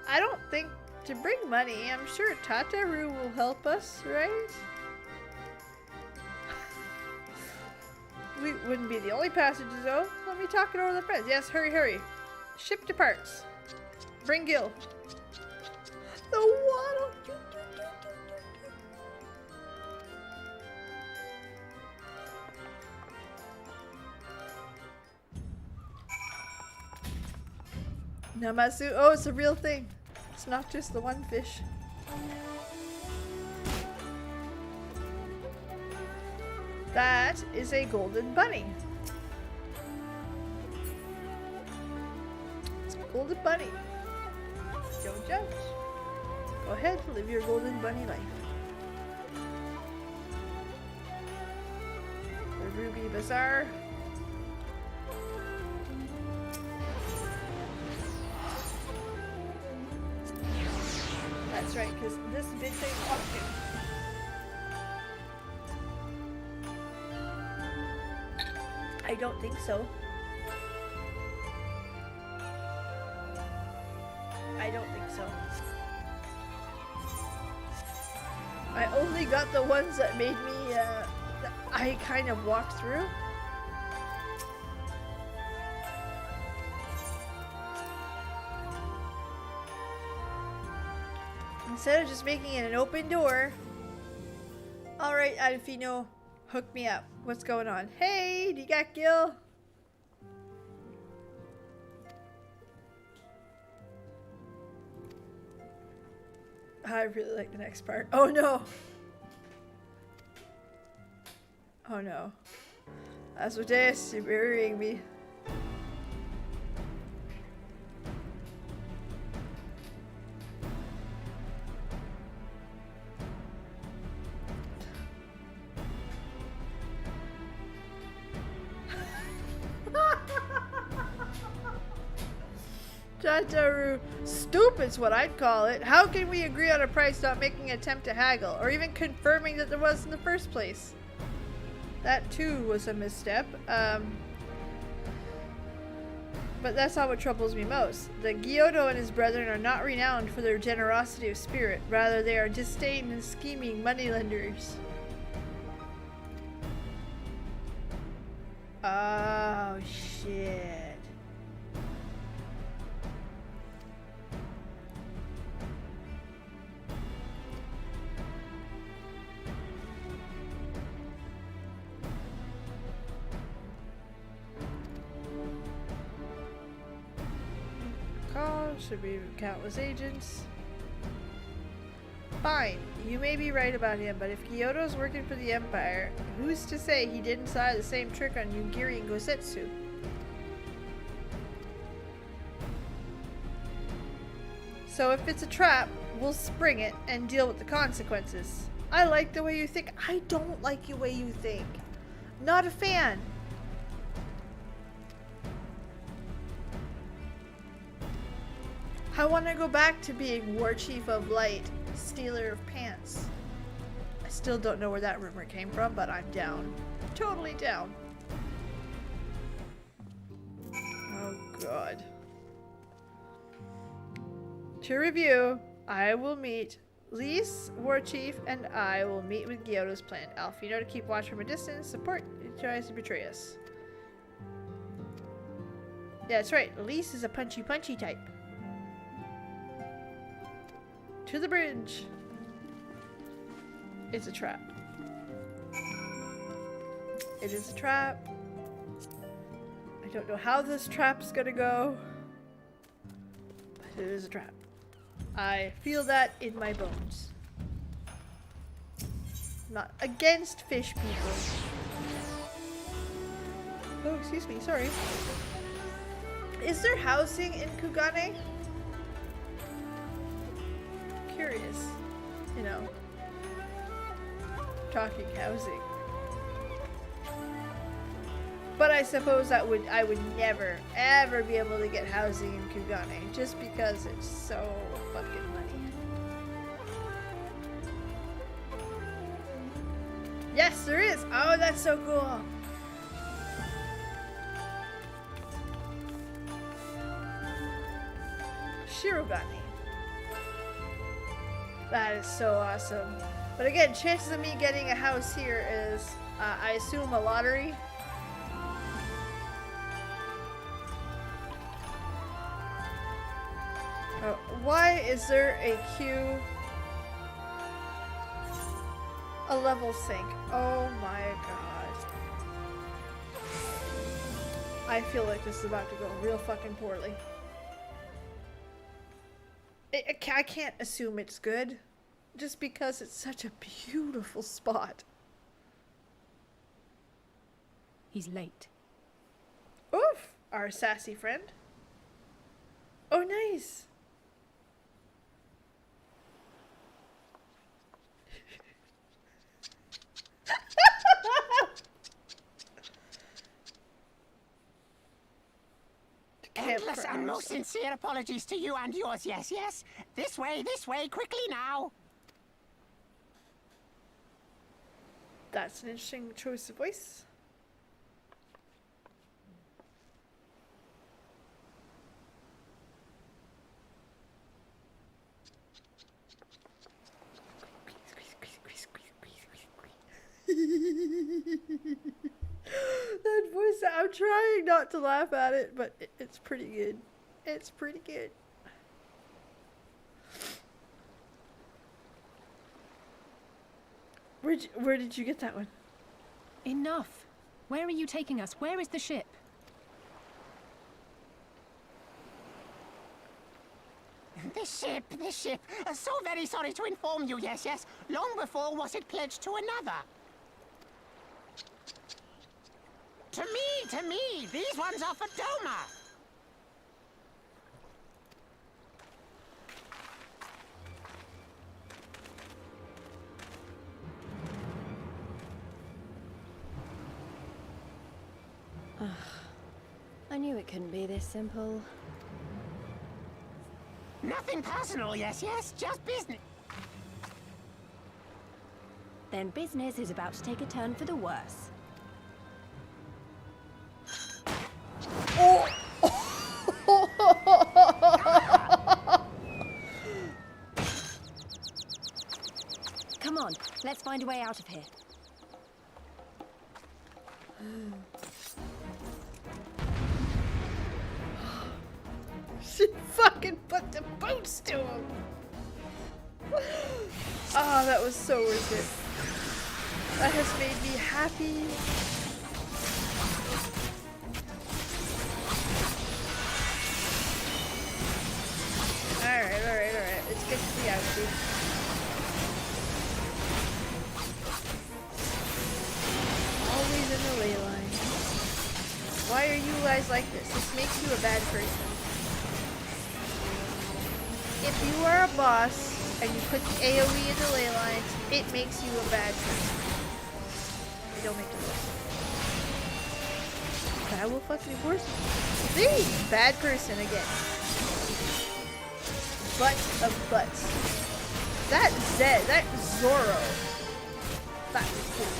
I don't think to bring money. I'm sure Tataru will help us, right? We wouldn't be the only passengers, though. Let me talk it over with the friends. Yes, hurry. Ship departs. Bring Gil. The waddle. Namasu. Oh, it's a real thing. It's not just the one fish. That is a golden bunny. It's a golden bunny. Don't judge. Go ahead, live your golden bunny life. Ruby Bazaar. That's right, because this bitch ain't walking. I don't think so. I don't think so. I only got the ones that made me, that I kind of walked through. Instead of just making it an open door. Alright, Alfino, hook me up. What's going on? Hey, do you got Gil? I really like the next part. Oh no! Oh no. Asmodeus, you're burying me. Jataru, stupid's what I'd call it. How can we agree on a price not making an attempt to haggle, or even confirming that there was in the first place? That too was a misstep. But that's not what troubles me most. The Gyoto and his brethren are not renowned for their generosity of spirit. Rather, they are disdained and scheming moneylenders. Oh, shit. Should be countless agents. Fine, you may be right about him, but if Kyoto's working for the Empire, who's to say he didn't try the same trick on Yugiri and Gosetsu? So if it's a trap, we'll spring it and deal with the consequences. I like the way you think. I don't like the way you think. Not a fan. I want to go back to being War Chief of Light, Stealer of Pants. I still don't know where that rumor came from, but I'm down. Totally down. Oh god. To review, I will meet Lise, War Chief, and I will meet with Gyoto's plan. Alfino to keep watch from a distance, support, he tries to betray us. Yeah, that's right. Lise is a punchy type. To the bridge. It's a trap. It is a trap. I don't know how this trap's gonna go, but it is a trap. I feel that in my bones. I'm not against fish people. Oh, excuse me, sorry. Is there housing in Kugane? Curious, you know, talking housing. But I suppose I would never ever be able to get housing in Kugane just because it's so fucking money. Yes, there is. Oh, that's so cool. Shirogane. That is so awesome. But again, chances of me getting a house here is, I assume, a lottery. Why is there a queue? A level sink. Oh my god. I feel like this is about to go real fucking poorly. I can't assume it's good, just because it's such a beautiful spot. He's late. Oof! Our sassy friend. Oh, nice! Endless and most sincere apologies to you and yours, yes, yes. This way, quickly now. That's an interesting choice of voice. That voice, I'm trying not to laugh at it, but it's pretty good. It's pretty good. Where did you get that one? Enough. Where are you taking us? Where is the ship? The ship. So very sorry to inform you, yes, yes. Long before was it pledged to another. To me. These ones are for Doma. I knew it couldn't be this simple. Nothing personal, yes, yes. Just business. Then business is about to take a turn for the worse. Come on, let's find a way out of here. She fucking put the boots to him. Oh, that was so worth it. That has made me happy. Alright. Let's get to the outfit. Always in the ley line. Why are you guys like this? This makes you a bad person. If you are a boss and you put the AoE in the ley lines, it makes you a bad person. You don't make it worse. But I will fucking worse. See? Bad person again. Butt of butts. That Zed, that Zoro. That was cool.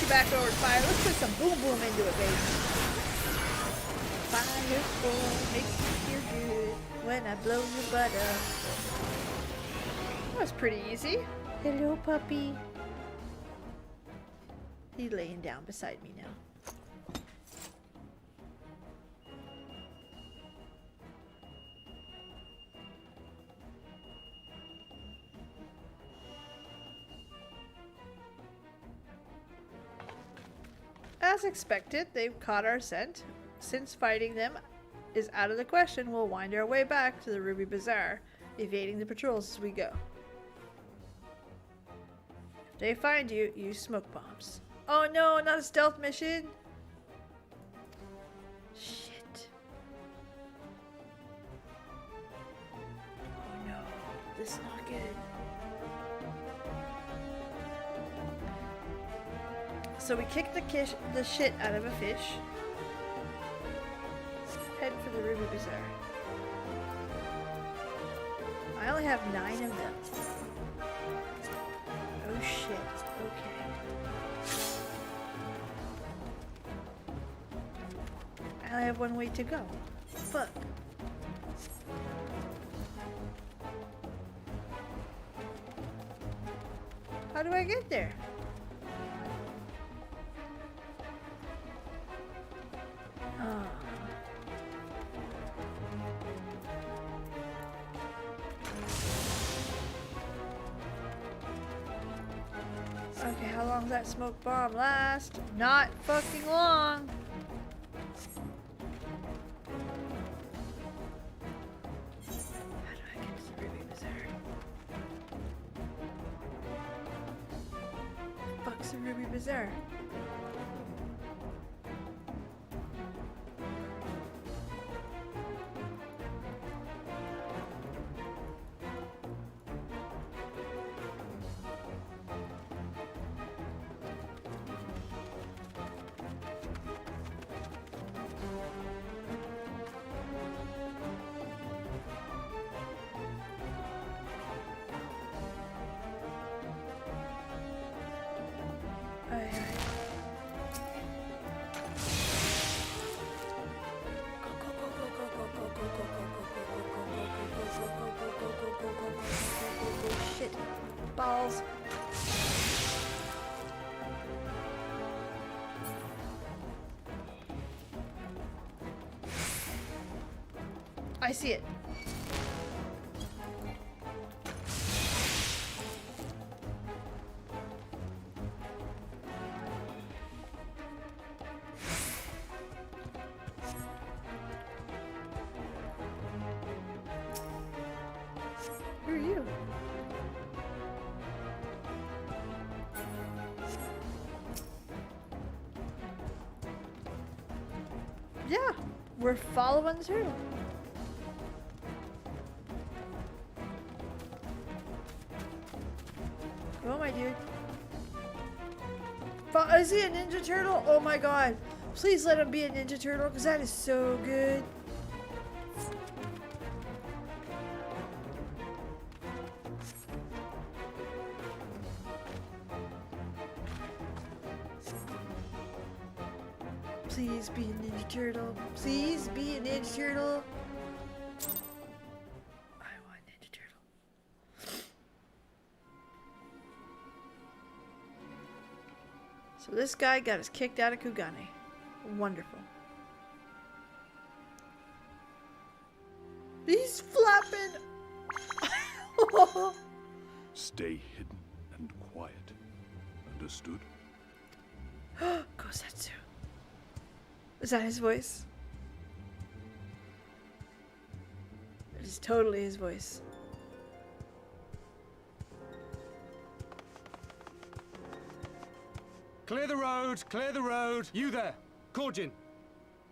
Back over to fire. Let's put some boom boom into it, baby. Fire makes me feel good when I blow your butt up. That was pretty easy. Hello, puppy. He's laying down beside me now. As expected, they've caught our scent. Since fighting them is out of the question, we'll wind our way back to the Ruby Bazaar, evading the patrols as we go. If they find you, use smoke bombs. Oh no, not a stealth mission! Shit. Oh no, this is not good. So we kicked the shit out of a fish. Head for the Ruby Bazaar. I only have 9 of them. Oh shit. Okay. I only have 1 way to go. Fuck. How do I get there? Okay, how long does that smoke bomb last? Not fucking long. How do I get to the Ruby Bazaar? Fuck's the be bizarre. Shit. Balls. I see it. Who are you? Yeah, we're following through. Come on, my dude. Is he a Ninja Turtle? Oh my god. Please let him be a Ninja Turtle, because that is so good. Please be a Ninja Turtle. Please be a Ninja Turtle. I want a Ninja Turtle. So this guy got us kicked out of Kugane. Wonderful. He's flapping. Stay hidden and quiet. Understood? Kosetsu. Is that his voice? It is totally his voice. Clear the road! Clear the road! You there! Kujin!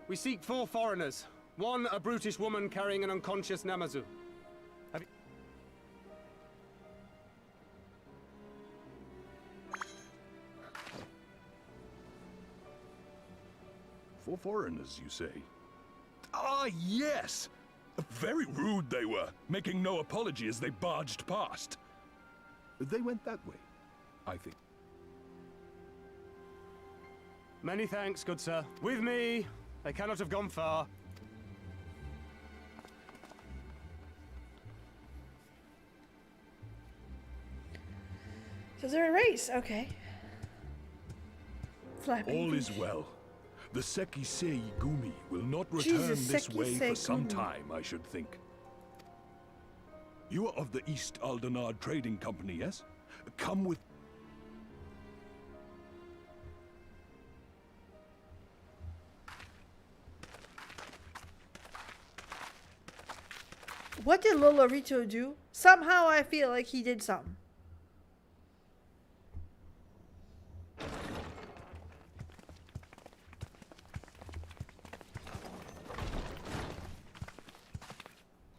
We seek 4 foreigners. 1, a brutish woman carrying an unconscious Namazu. Have you... 4 foreigners, you say? Ah, yes! Very rude they were, making no apology as they barged past. They went that way, I think. Many thanks, good sir. With me! They cannot have gone far. So they're a race, okay. Flapping. All is well. The Sekisei Gumi will not return Jesus, this way for Sekisei some Gumi. time, I should think. You are of the East Aldenard Trading Company, yes? Come with... What did Lolorito do? Somehow I feel like he did something.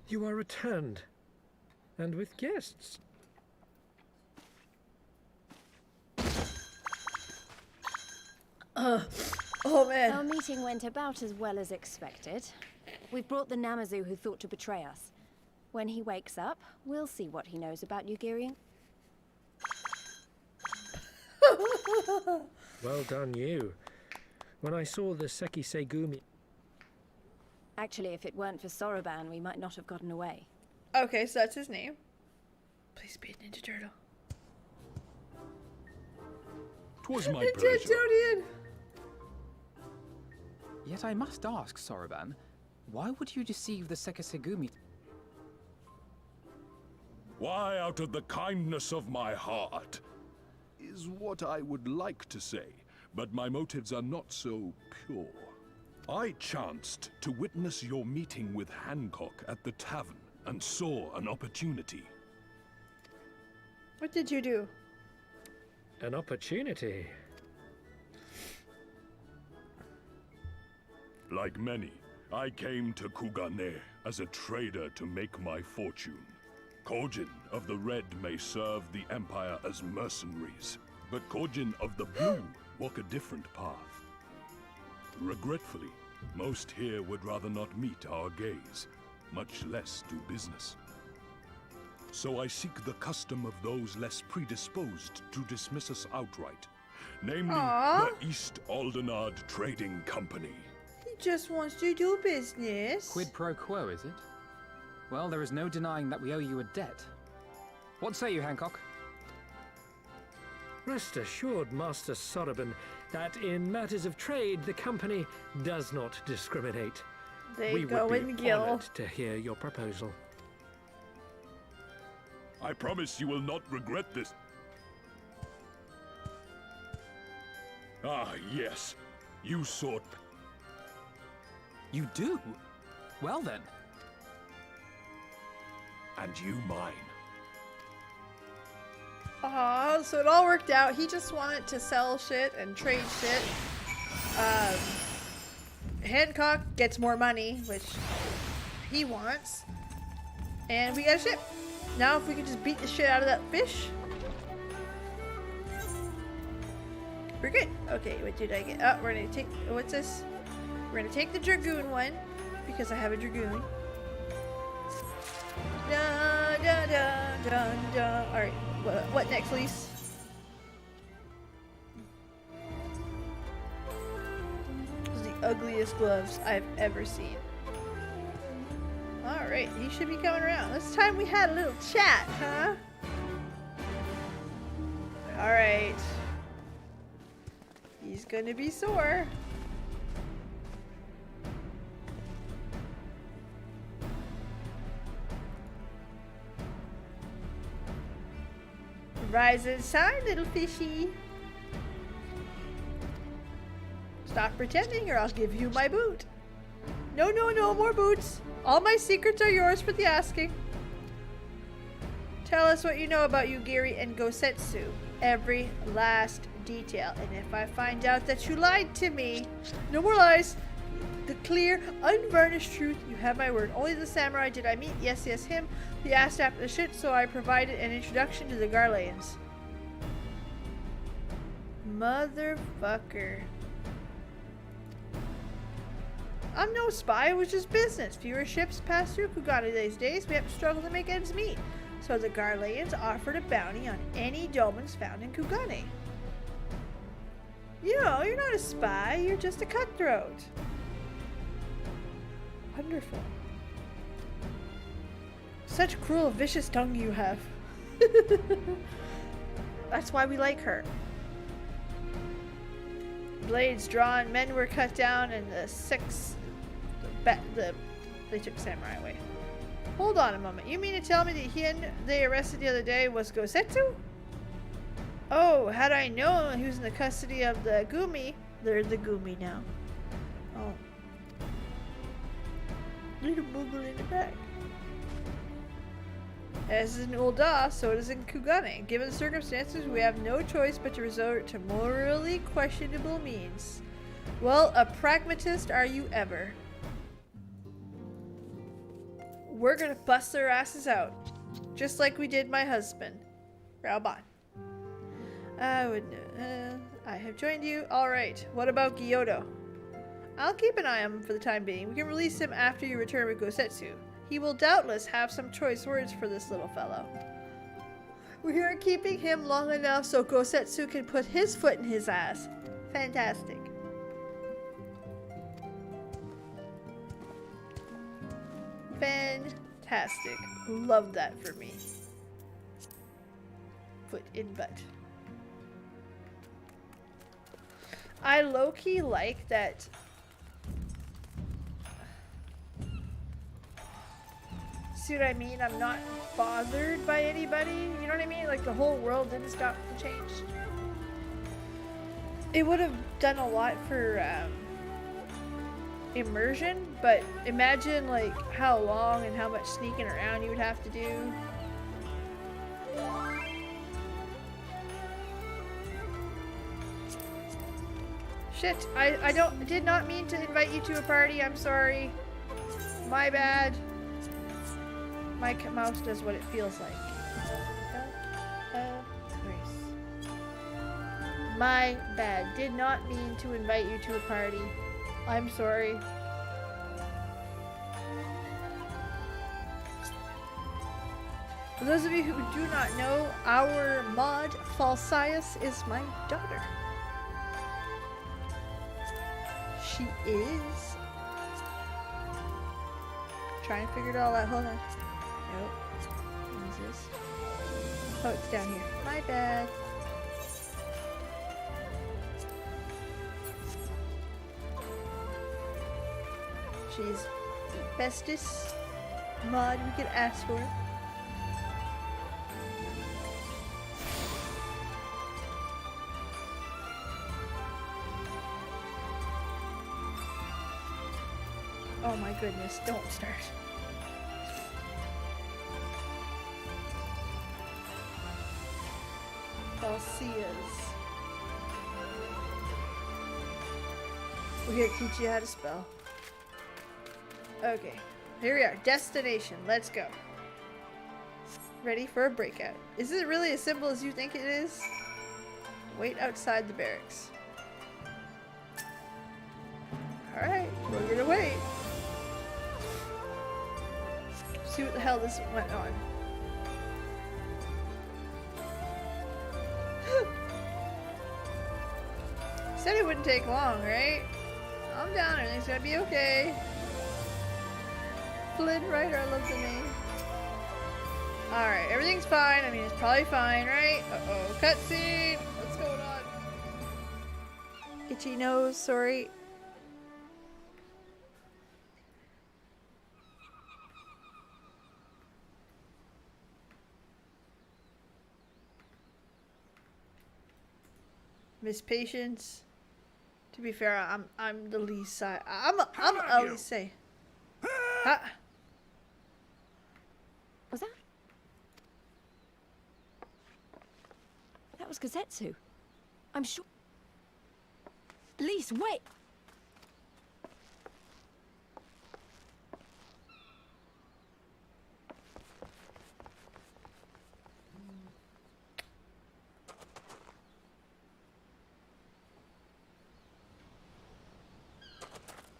You are returned, and with guests. Oh man. Our meeting went about as well as expected. We've brought the Namazu who thought to betray us. When he wakes up, we'll see what he knows about Yugiri. Well done, you. When I saw the Sekisei Gumi... Actually, if it weren't for Soroban, we might not have gotten away. Okay, so that's his name. Please be a Ninja Turtle. 'Twas my Ninja pleasure. Turtle. Yet I must ask, Soroban, why would you deceive the Sekisegumi? Why, out of the kindness of my heart, is what I would like to say, but my motives are not so pure. I chanced to witness your meeting with Hancock at the tavern and saw an opportunity. What did you do? An opportunity. Like many, I came to Kugane as a trader to make my fortune. Kojin of the Red may serve the Empire as mercenaries, but Kojin of the Blue walk a different path. Regretfully, most here would rather not meet our gaze, much less do business. So I seek the custom of those less predisposed to dismiss us outright, namely the East Aldenard Trading Company. He just wants to do business. Quid pro quo, is it? Well, there is no denying that we owe you a debt. What say you, Hancock? Rest assured, Master Soroban, that in matters of trade, the company does not discriminate. They We go would be in Gil. honored to hear your proposal. I promise you will not regret this. Ah, yes. You sought... You do? Well then. and you mine. Aw, so it all worked out. He just wanted to sell shit and trade shit. Hancock gets more money, which he wants. And we got a ship. Now if we can just beat the shit out of that fish. We're good. Okay, what did I get? Oh, we're gonna take, what's this? We're gonna take the Dragoon one, because I have a Dragoon. Dun, dun, dun, dun, dun. Alright, what next, Lise? Those are the ugliest gloves I've ever seen. Alright, he should be coming around. This time we had a little chat, huh? Alright. He's gonna be sore. Rise inside, little fishy. Stop pretending or I'll give you my boot. No, no, no more boots. All my secrets are yours for the asking. Tell us what you know about Yugiri and Gosetsu. Every last detail. And if I find out that you lied to me, no more lies. The clear, unvarnished truth. You have my word. Only the samurai did I meet. Yes, yes, him. He asked after the shit, so I provided an introduction to the Garleans. Motherfucker. I'm no spy, it was just business. Fewer ships pass through Kugane these days. We have to struggle to make ends meet. So the Garleans offered a bounty on any domans found in Kugane. You know, you're not a spy, you're just a cutthroat. Wonderful. Such cruel, vicious tongue you have. That's why we like her. Blades drawn, men were cut down, and they took samurai away. Hold on a moment. You mean to tell me that they arrested the other day was Gosetsu? Oh, had I known he was in the custody of the Gumi. They're the Gumi now. Oh. Little Moogle in the back. As in Ul'dah, so it is in Kugane. Given the circumstances, we have no choice but to resort to morally questionable means. Well, a pragmatist are you ever. We're gonna bust their asses out. Just like we did my husband. Raoban. I have joined you. Alright, what about Gyuto? I'll keep an eye on him for the time being. We can release him after you return with Gosetsu. He will doubtless have some choice words for this little fellow. We are keeping him long enough so Gosetsu can put his foot in his ass. Fantastic. Fantastic. Love that for me. Foot in butt. I low-key like that. See what I mean? I'm not bothered by anybody. You know what I mean? Like the whole world didn't stop to change. It would have done a lot for immersion, but imagine like how long and how much sneaking around you would have to do. Shit, I did not mean to invite you to a party. I'm sorry. My bad. My mouse does what it feels like. Grace. My bad. Did not mean to invite you to a party. I'm sorry. For those of you who do not know, our mod, Falsias, is my daughter. She is. Trying to figure it all out. Hold on. Nope. What is this? Oh, it's down here. My bad. She's the bestest mod we could ask for. Oh my goodness, don't start. Falsias. We're gonna teach you how to spell. Okay, here we are. Destination. Let's go. Ready for a breakout. Is it really as simple as you think it is? Wait outside the barracks. Alright, we're gonna wait. See what the hell this went on. Said it wouldn't take long, right? Calm down, everything's gonna be okay. Flynn Ryder, I love the name. Alright, everything's fine. I mean, it's probably fine, right? Uh-oh, cutscene! What's going on? Itchy nose, sorry. Miss Patience. To be fair, I'm the least side. I'm always say. Ha! Was that? That was Gazetsu. I'm sure. Lise, wait!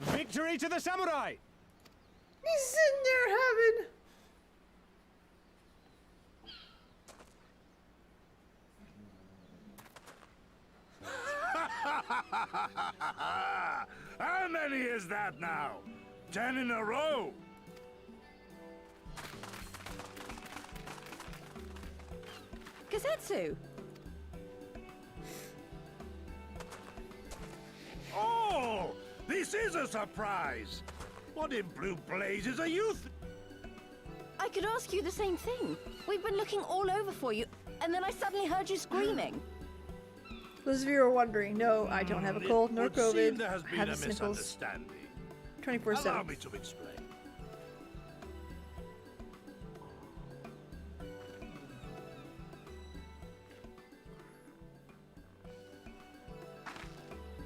Victory to the samurai! He's sitting there having. How many is that now? 10 in a row? Gazetsu! Oh! This is a surprise! What in blue blazes are you I could ask you the same thing. We've been looking all over for you, and then I suddenly heard you screaming. Those of you who are wondering, no, I don't have a cold nor It would seem COVID. there has I been have a the sniffles misunderstanding. 24/7. Allow me to explain.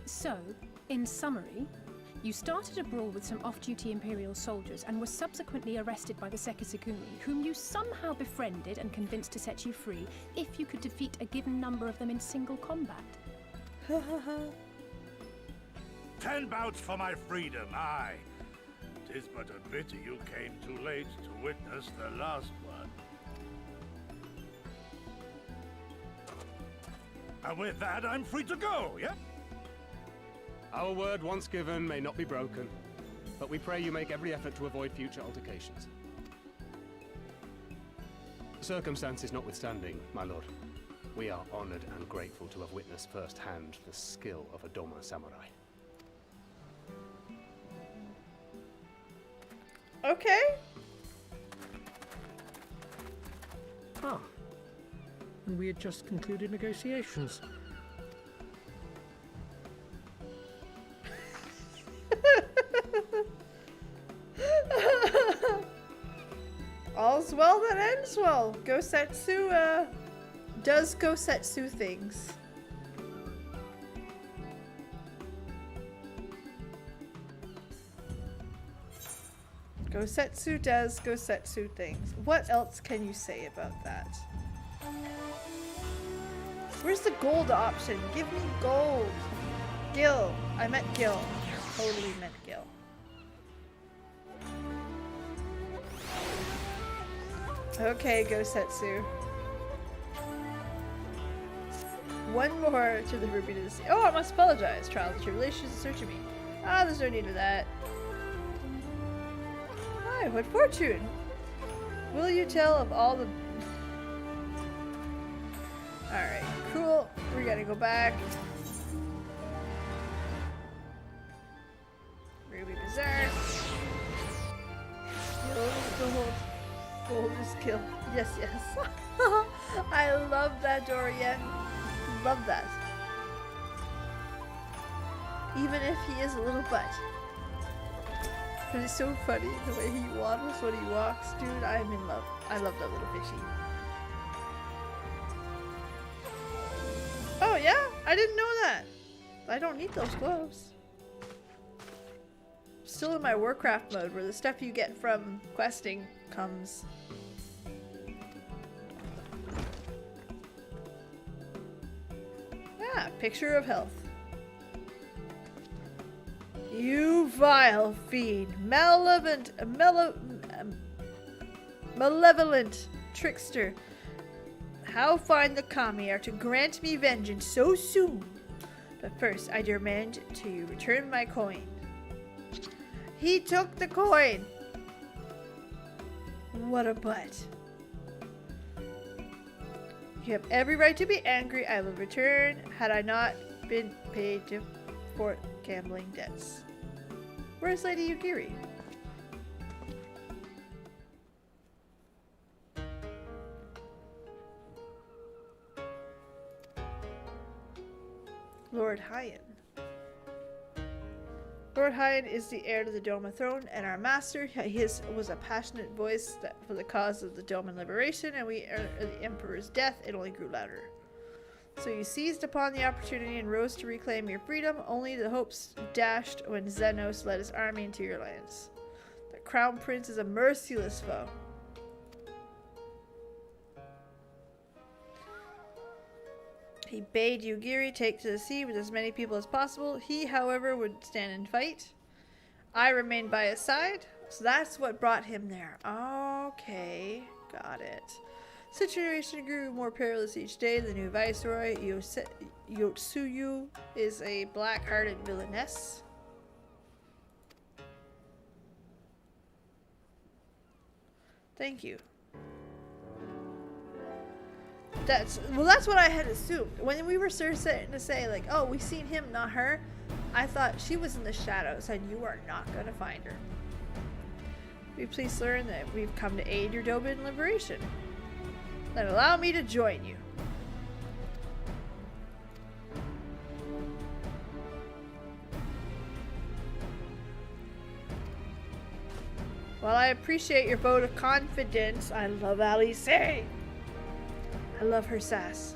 So, in summary, you started a brawl with some off-duty Imperial soldiers and were subsequently arrested by the Sekisagumi, whom you somehow befriended and convinced to set you free if you could defeat a given number of them in single combat. 10 bouts for my freedom, aye. 'Tis but a pity you came too late to witness the last one. And with that, I'm free to go, yeah? Our word once given may not be broken, but we pray you make every effort to avoid future altercations. Circumstances notwithstanding, my lord, we are honored and grateful to have witnessed firsthand the skill of a Doma samurai. Okay. Ah. And we had just concluded negotiations. All's well that ends well. Gosetsu, does Gosetsu things. Gosetsu does Gosetsu things. What else can you say about that? Where's the gold option? Give me gold. Gil. I meant Gil. Totally meant Gil. Okay, Gosetsu. One more to the Ruby to the Sea. Oh, I must apologize. Trials and tribulations in search of me. Ah, there's no need of that. Hi, what fortune? Will you tell of all the... Alright, cool. We gotta go back. Ruby Bazaar. Gold. Gold is kill. Yes, yes. I love that, Dorian. Love that. Even if he is a little butt. But it's so funny the way he waddles when he walks. Dude, I'm in love. I love that little fishy. Oh yeah? I didn't know that. I don't need those gloves. Still in my Warcraft mode where the stuff you get from questing comes. Ah, picture of health. You vile fiend, malevolent trickster. How fine the kami are to grant me vengeance so soon. But first, I demand to you return my coin. He took the coin. What a butt. You have every right to be angry. I will return had I not been paid for gambling debts. Where's Lady Yugiri? Lord Hyan. Lord Hyan is the heir to the Doma throne and our master. His was a passionate voice for the cause of the Doman liberation, and the Emperor's death, it only grew louder. So you seized upon the opportunity and rose to reclaim your freedom. Only the hopes dashed when Xenos led his army into your lands. The Crown Prince is a merciless foe. He bade Yugiri take to the sea with as many people as possible. He, however, would stand and fight. I remained by his side, so that's what brought him there. Okay, got it. Situation grew more perilous each day. The new viceroy, Yotsuyu, is a black-hearted villainess. Thank you. That's what I had assumed. When we were starting to say, like, oh, we seen him, not her, I thought she was in the shadows and you are not going to find her. Will you please learn that we've come to aid your Doman liberation? Then allow me to join you. While I appreciate your vote of confidence, I love Alice. I love her sass.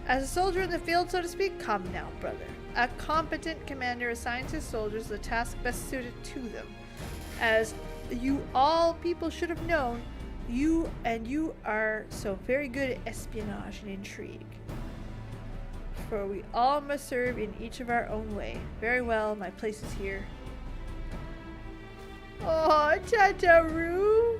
As a soldier in the field, so to speak, come now, brother. A competent commander assigns his soldiers the task best suited to them. As you all people should have known, you are so very good at espionage and intrigue. For we all must serve in each of our own way. Very well, my place is here. Oh, Tataru!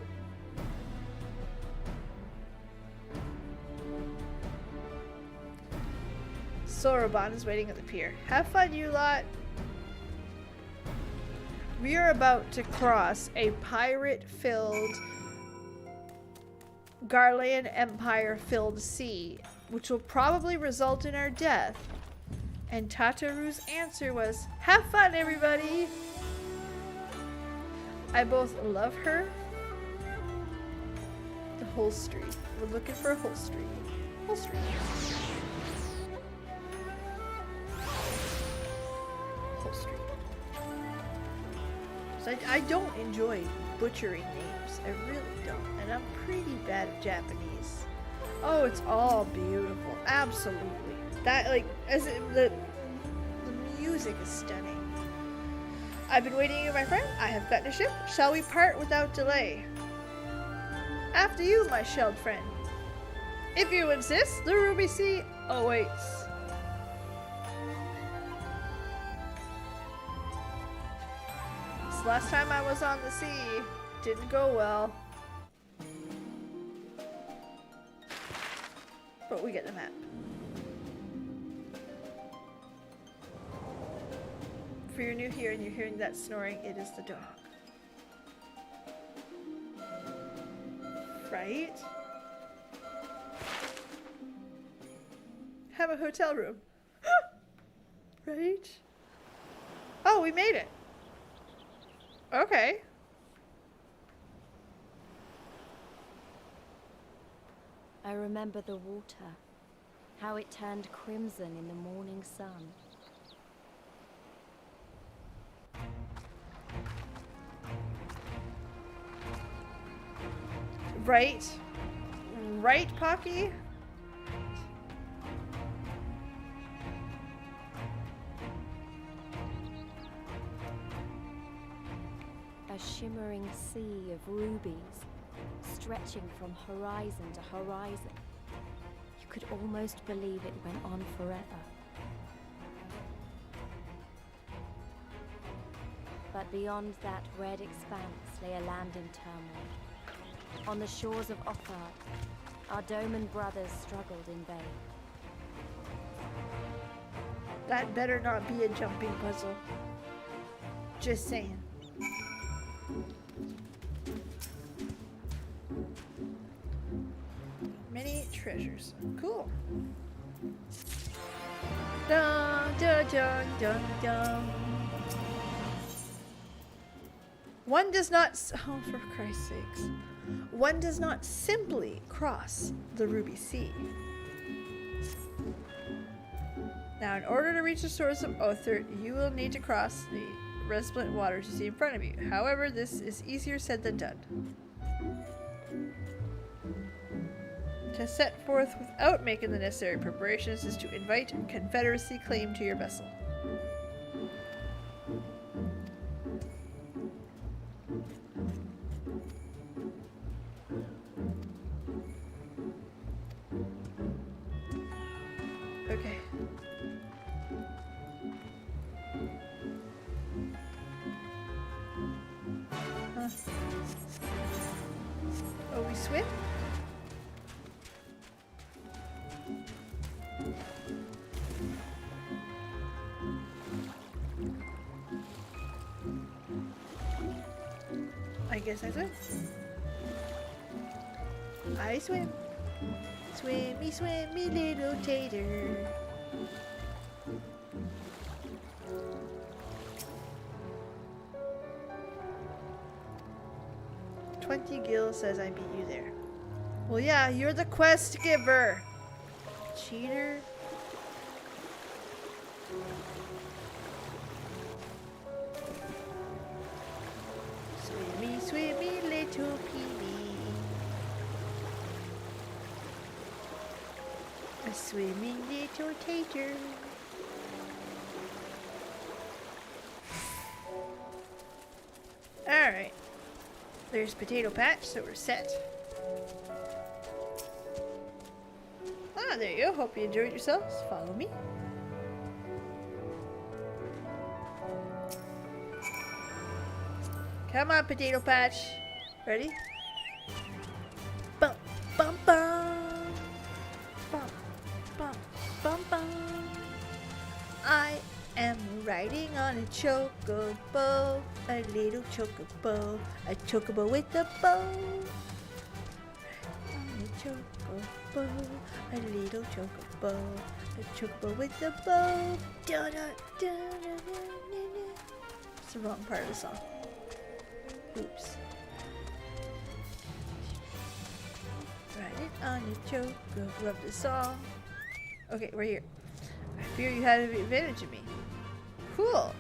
Soroban is waiting at the pier. Have fun, you lot. We are about to cross a pirate-filled, Garlean Empire-filled sea, which will probably result in our death. And Tataru's answer was, have fun, everybody! I both love her. The holstery. We're looking for a holstery. Holstery. Holstery. So I don't enjoy butchering names. I really don't. And I'm pretty bad at Japanese. Oh, it's all beautiful. Absolutely. That, like, as in the music is stunning. I've been waiting you, my friend. I have gotten a ship. Shall we part without delay? After you, my shelled friend. If you insist, the Ruby Sea awaits. This last time I was on the sea, didn't go well. But we get the map. If you're new here and you're hearing that snoring, it is the dog. Right? Have a hotel room. Right? Oh, we made it. Okay. I remember the water, how it turned crimson in the morning sun. Right? Right, Pocky? A shimmering sea of rubies, stretching from horizon to horizon. You could almost believe it went on forever. But beyond that red expanse lay a land in turmoil. On the shores of Othard, our Doman brothers struggled in vain. That better not be a jumping puzzle. Just saying. Many treasures. Cool. Dun dun dun dun dun. One does not. Oh, for Christ's sakes. One does not simply cross the Ruby Sea. Now, in order to reach the shores of Othard, you will need to cross the resplendent waters you see in front of you. However, this is easier said than done. To set forth without making the necessary preparations is to invite Confederacy claim to your vessel. Okay. Huh. Oh, we swim? I guess I swim. I swim. Swimmy, swimmy, little tater. Gil says I beat you there. Well, yeah, you're the quest giver. Cheater. Swimmy, swimmy, little peewee. A swimming little tater. Alright. There's Potato Patch, so we're set. Ah, there you go. Hope you enjoyed yourselves. Follow me. Come on, Potato Patch. Ready? Bum, bum, bum. Bum, bum, bum, bum. I am riding on a chocobo, a little chocobo, a chocobo with a bow. On a chocobo, a little chocobo, a chocobo with a bow. Da, da, da, da, da, da, da. It's the wrong part of the song. Oops. Ride it on a chocobo. Love this song. Okay, we're here. I fear you had an advantage of me. Cool.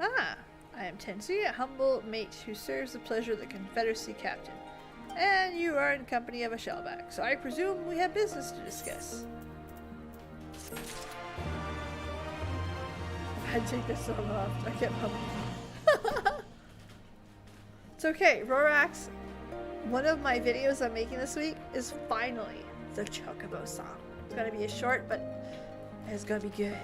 Ah, I am Tensi, a humble mate who serves the pleasure of the Confederacy captain. And you are in company of a shellback, so I presume we have business to discuss. had to take this song off. I kept humming. It's okay. Rorax, one of my videos I'm making this week is finally the Chocobo song. It's gonna be a short, but it's gonna be good.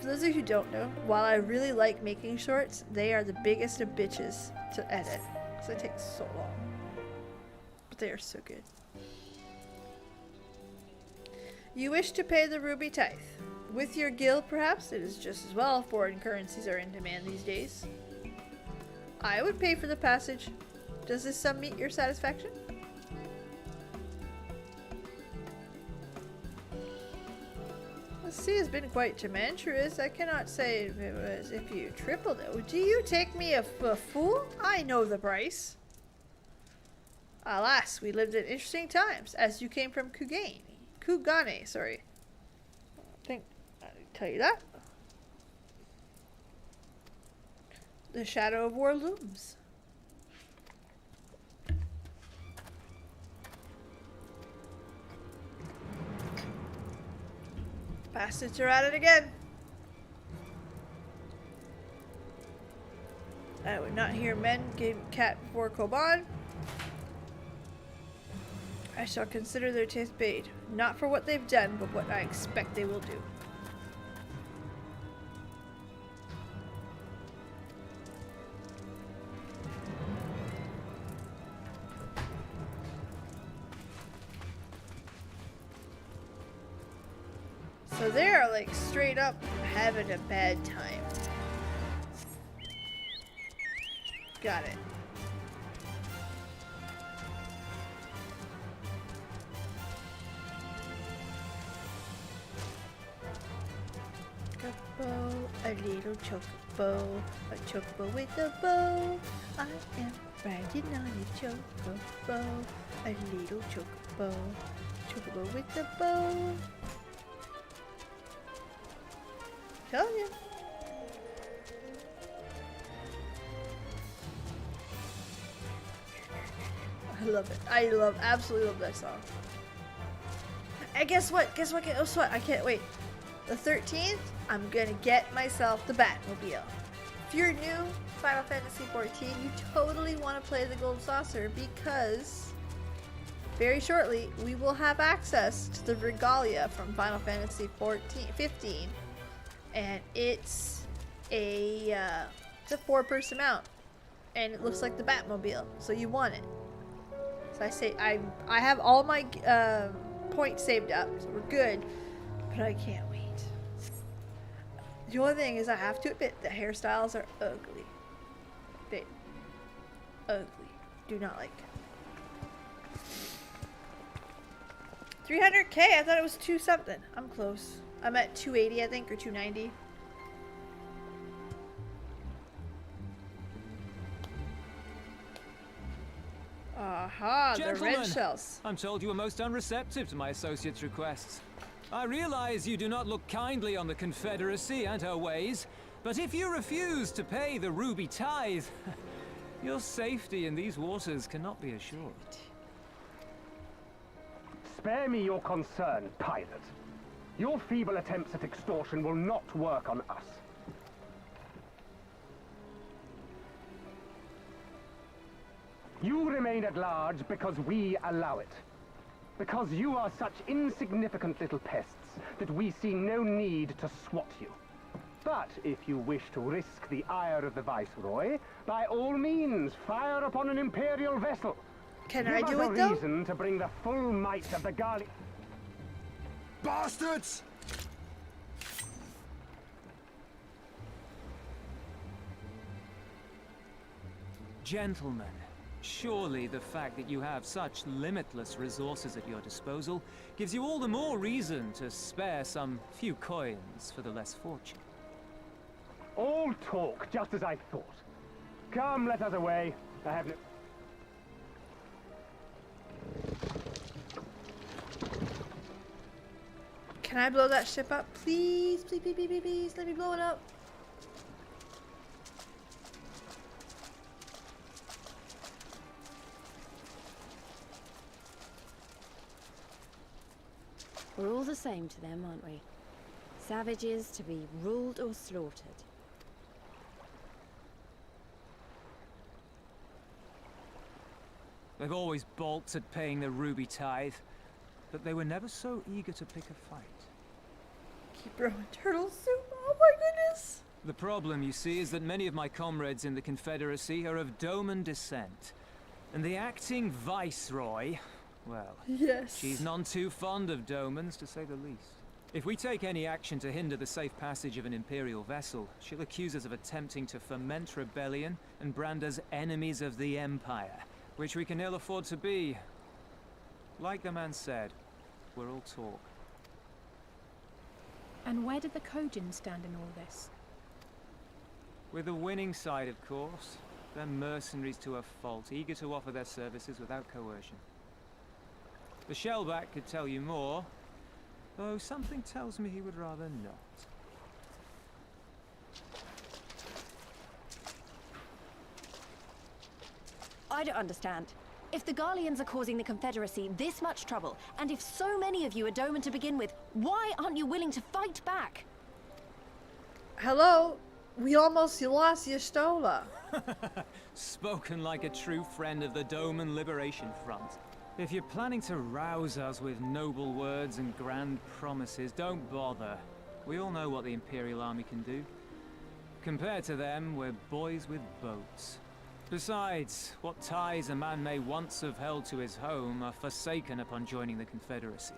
For those of you who don't know, while I really like making shorts, they are the biggest of bitches to edit. Because it takes so long. But they are so good. You wish to pay the ruby tithe. With your guild, perhaps? It is just as well. Foreign currencies are in demand these days. I would pay for the passage. Does this sum meet your satisfaction? The sea has been quite tumultuous. I cannot say if it was if you tripled it. Do you take me a fool? I know the price. Alas, we lived in interesting times, as you came from Kugane, sorry. I think I didn't tell you that. The shadow of war looms. Bastards are at it again. I would not hear men give cat before Koban. I shall consider their taste paid, not for what they've done, but what I expect they will do. So they are like straight up having a bad time. Got it. Chocobo, a little chocobo, a chocobo with a bow. I am riding on a chocobo, a little chocobo, chocobo with a bow. Tell you. I love it. I absolutely love that song. And guess what? Guess what? I can't wait. The 13th, I'm gonna get myself the Batmobile. If you're new, Final Fantasy XIV, you totally want to play the Gold Saucer because very shortly we will have access to the regalia from Final Fantasy 15. And it's a 4-person mount, and it looks like the Batmobile, so you want it. So I say I have all my points saved up, so we're good, but I can't wait. The only thing is I have to admit the hairstyles are ugly. They ugly. Do not like. 300K. I thought it was 2 something. I'm close. I'm at 280, I think, or 290. Aha, the red shells. I'm told you were most unreceptive to my associate's requests. I realize you do not look kindly on the Confederacy and her ways, but if you refuse to pay the ruby tithe, your safety in these waters cannot be assured. Spare me your concern, pilot. Your feeble attempts at extortion will not work on us. You remain at large because we allow it. Because you are such insignificant little pests that we see no need to swat you. But if you wish to risk the ire of the Viceroy, by all means, fire upon an Imperial vessel. Can I do it, though? Give us a reason to bring the full might of the Gali... Bastards! Gentlemen, surely the fact that you have such limitless resources at your disposal gives you all the more reason to spare some few coins for the less fortunate. All talk, just as I thought. Come, let us away. I have no... Can I blow that ship up? Please, please, please, please, please, please, let me blow it up. We're all the same to them, aren't we? Savages to be ruled or slaughtered. They've always balked at paying the ruby tithe, but they were never so eager to pick a fight. Keep throwing turtle soup. Oh my goodness. The problem, you see, is that many of my comrades in the Confederacy are of Doman descent. And the acting viceroy, well, Yes. she's none too fond of Domans, to say the least. If we take any action to hinder the safe passage of an Imperial vessel, she'll accuse us of attempting to foment rebellion and brand us enemies of the Empire, which we can ill afford to be. Like the man said, we're all talk. And where did the Kugane stand in all this? With the winning side, of course. They're mercenaries to a fault, eager to offer their services without coercion. The Shellback could tell you more, though something tells me he would rather not. I don't understand. If the Garleans are causing the Confederacy this much trouble, and if so many of you are Doman to begin with, why aren't you willing to fight back? Hello? We almost lost Yestola. Spoken like a true friend of the Doman Liberation Front. If you're planning to rouse us with noble words and grand promises, don't bother. We all know what the Imperial Army can do. Compared to them, we're boys with boats. Besides, what ties a man may once have held to his home are forsaken upon joining the Confederacy.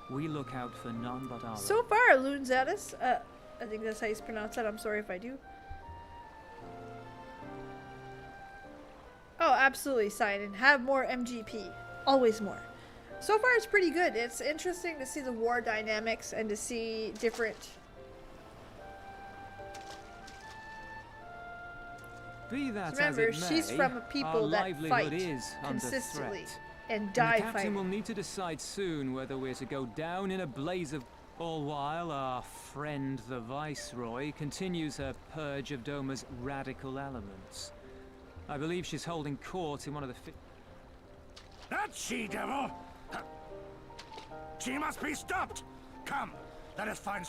We look out for none but our So far, Loonzatus, I think that's how you pronounce that. I'm sorry if I do. Oh, absolutely, sign and have more MGP. Always more. So far, it's pretty good. It's interesting to see the war dynamics and to see different... Be that Remember, as it may, she's from a people our that livelihood fight is under consistently threat. and And die the captain fighting. will need to decide soon whether we're to go down in a blaze of... All while our friend the Viceroy continues her purge of Doma's radical elements. I believe she's holding court in one of the That she-devil! She must be stopped! Come, let us find...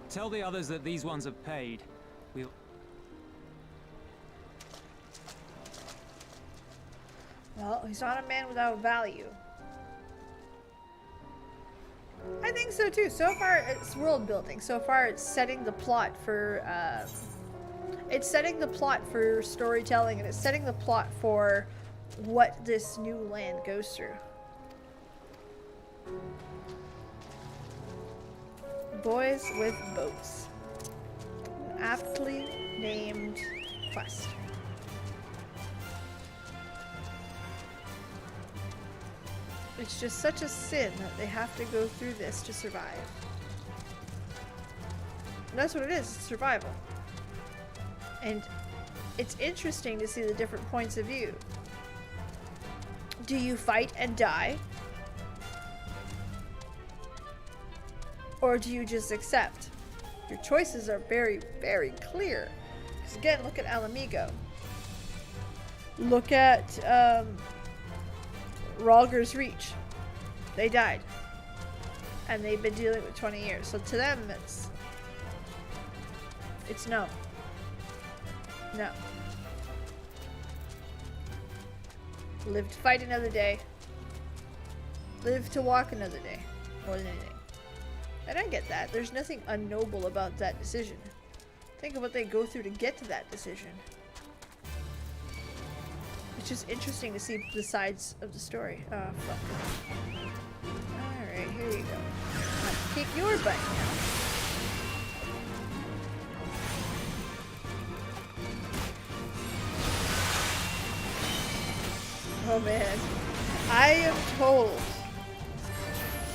Tell the others that these ones have paid. We'll... Well, he's not a man without value. I think so too. So far, it's world building. So far, it's setting the plot for. It's setting the plot for storytelling, and it's setting the plot for what this new land goes through. Boys with boats. An aptly named quest. It's just such a sin that they have to go through this to survive. And that's what it is, it's survival. And it's interesting to see the different points of view. Do you fight and die? Or do you just accept? Your choices are very, very clear. Because again, look at Alamigo. Look at, Ralger's Reach. They died. And they've been dealing with 20 years. So to them, it's no. No. Live to fight another day. Live to walk another day. More than anything. And I get that. There's nothing unnoble about that decision. Think of what they go through to get to that decision. It's just interesting to see the sides of the story. Oh, fuck. Alright, here you go. I'll kick your butt now. Oh man. I am told.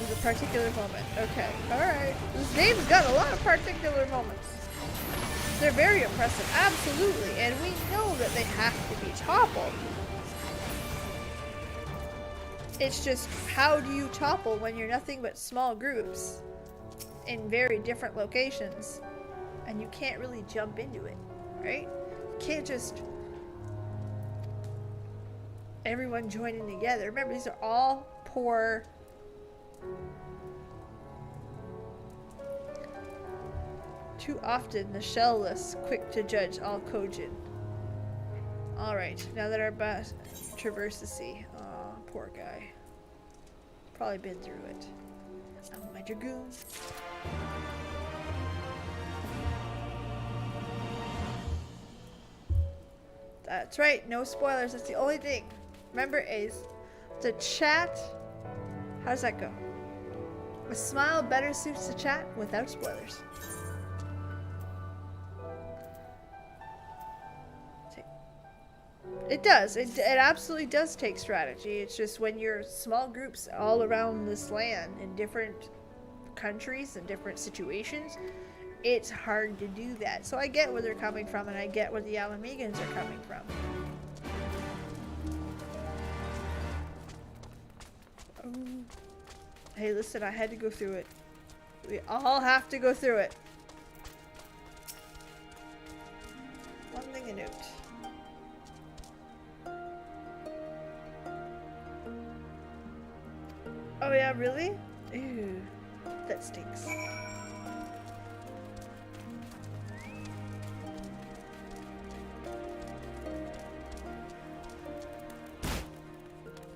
There's a particular moment. Okay, alright. This game's got a lot of particular moments. They're very impressive, absolutely. And we know that they have to be toppled. It's just, how do you topple when you're nothing but small groups in very different locations and you can't really jump into it, right? You can't just everyone joining together. Remember, these are all poor Too often, the shellless, quick to judge all Kugane. Alright, now that our bus traverse the sea. Aw, poor guy. Probably been through it. Oh, my dragoons. That's right, no spoilers, that's the only thing. Remember, Ace, the chat, how does that go? A smile better suits the chat without spoilers. It does. It absolutely does take strategy. It's just when you're small groups all around this land in different countries and different situations, it's hard to do that. So I get where they're coming from, and I get where the Alamegans are coming from. Oh. Hey, listen, I had to go through it. We all have to go through it. One thing to note. Oh yeah, really? Ew, that stinks.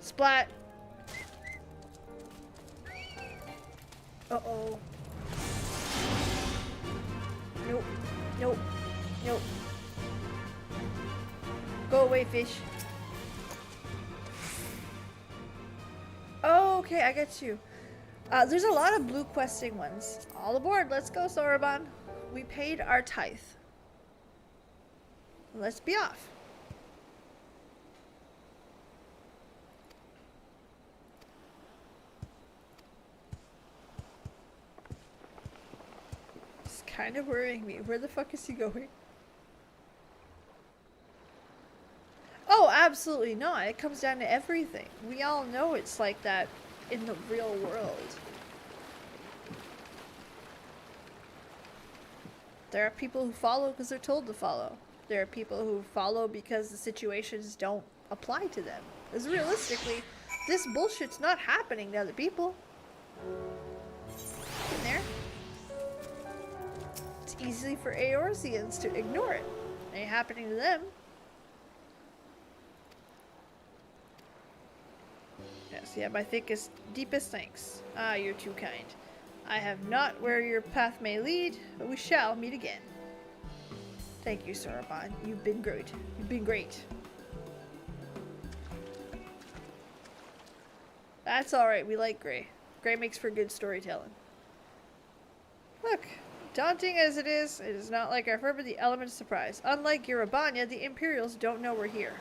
Splat! Uh-oh. Nope. Nope. Nope. Go away, fish. Oh, okay, I get you. There's a lot of blue questing ones. All aboard, let's go, Soroban. We paid our tithe. Let's be off. It's kind of worrying me. Where the fuck is he going? Oh, absolutely not. It comes down to everything. We all know it's like that in the real world. There are people who follow because they're told to follow. There are people who follow because the situations don't apply to them. Because realistically, this bullshit's not happening to other people. In there. It's easy for Eorzeans to ignore it. It ain't happening to them. Yes, yeah, my thickest, deepest thanks. Ah, you're too kind. I have not where your path may lead, but we shall meet again. Thank you, Soroban. You've been great. You've been great. That's alright, we like Grey. Grey makes for good storytelling. Look, daunting as it is not like our fervor the element of surprise. Unlike Yerubania, the Imperials don't know we're here.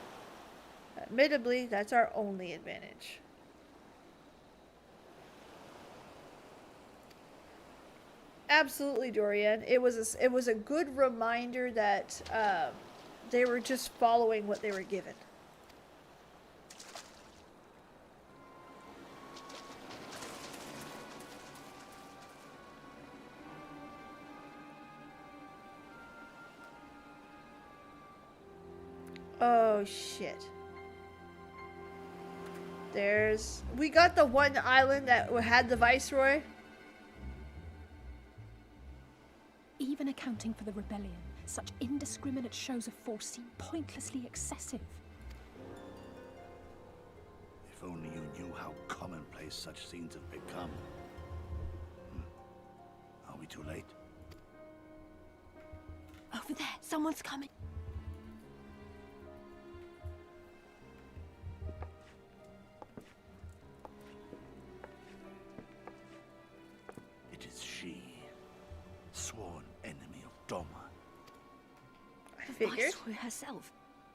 Admittedly, that's our only advantage. Absolutely, Dorian. It was a good reminder that they were just following what they were given. Oh shit. We got the one island that had the Viceroy. Even accounting for the rebellion, such indiscriminate shows of force seem pointlessly excessive. If only you knew how commonplace such scenes have become. Are we too late? Over there, someone's coming. It is she, sworn enemy of Doma. I figured. Viceroy herself.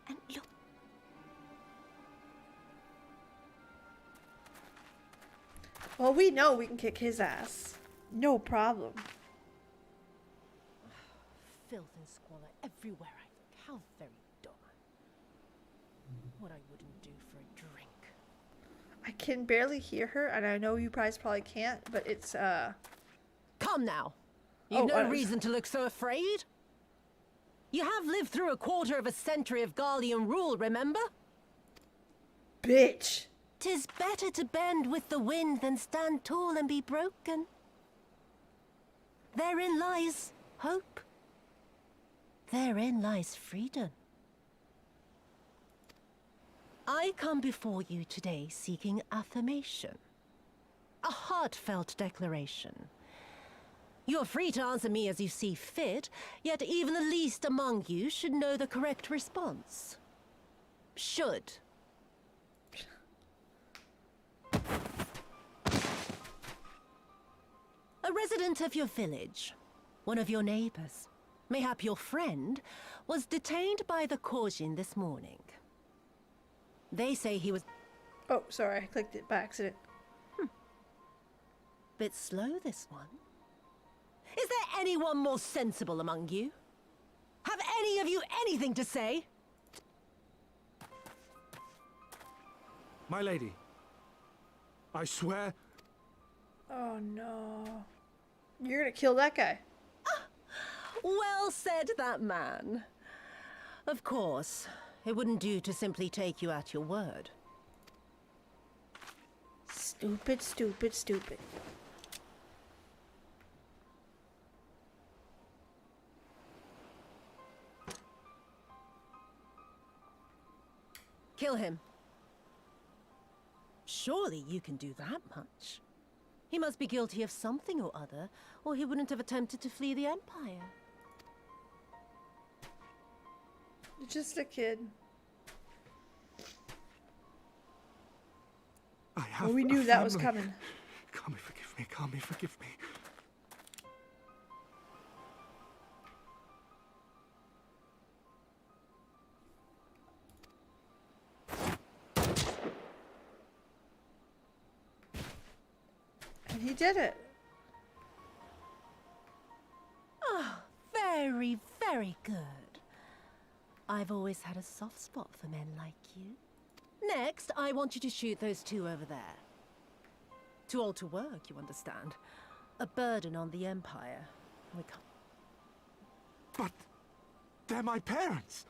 And look. Well, we know we can kick his ass. No problem. Filth and squalor everywhere I look. How very Doma. What I wouldn't do for a drink. I can barely hear her, and I know you guys probably can't, but it's, Come now. You've no reason to look so afraid. You have lived through a quarter of a century of Garlean rule, remember? Bitch! 'Tis better to bend with the wind than stand tall and be broken. Therein lies hope. Therein lies freedom. I come before you today seeking affirmation. A heartfelt declaration. You are free to answer me as you see fit, yet even the least among you should know the correct response. Should. A resident of your village, one of your neighbors, mayhap your friend, was detained by the Kugane this morning. They say he was... Oh, sorry, I clicked it by accident. Bit slow, this one. Is there anyone more sensible among you? Have any of you anything to say? My lady, I swear... Oh no. You're gonna kill that guy. Well said, that man. Of course, it wouldn't do to simply take you at your word. Stupid, stupid, stupid. Kill him. Surely you can do that much. He must be guilty of something or other, or he wouldn't have attempted to flee the Empire. You're just a kid. I have Well, we knew that was coming. Kami, forgive me. Kami, forgive me. And he did it. Oh, very, very good. I've always had a soft spot for men like you. Next, I want you to shoot those two over there. Too old to work, you understand. A burden on the Empire. We can't... But they're my parents.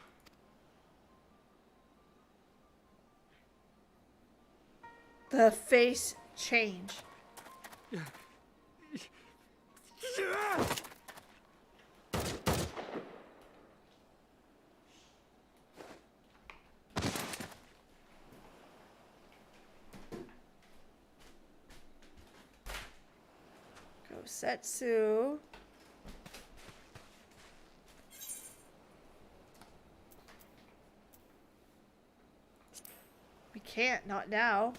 The face change. Setsu. We can't, not now.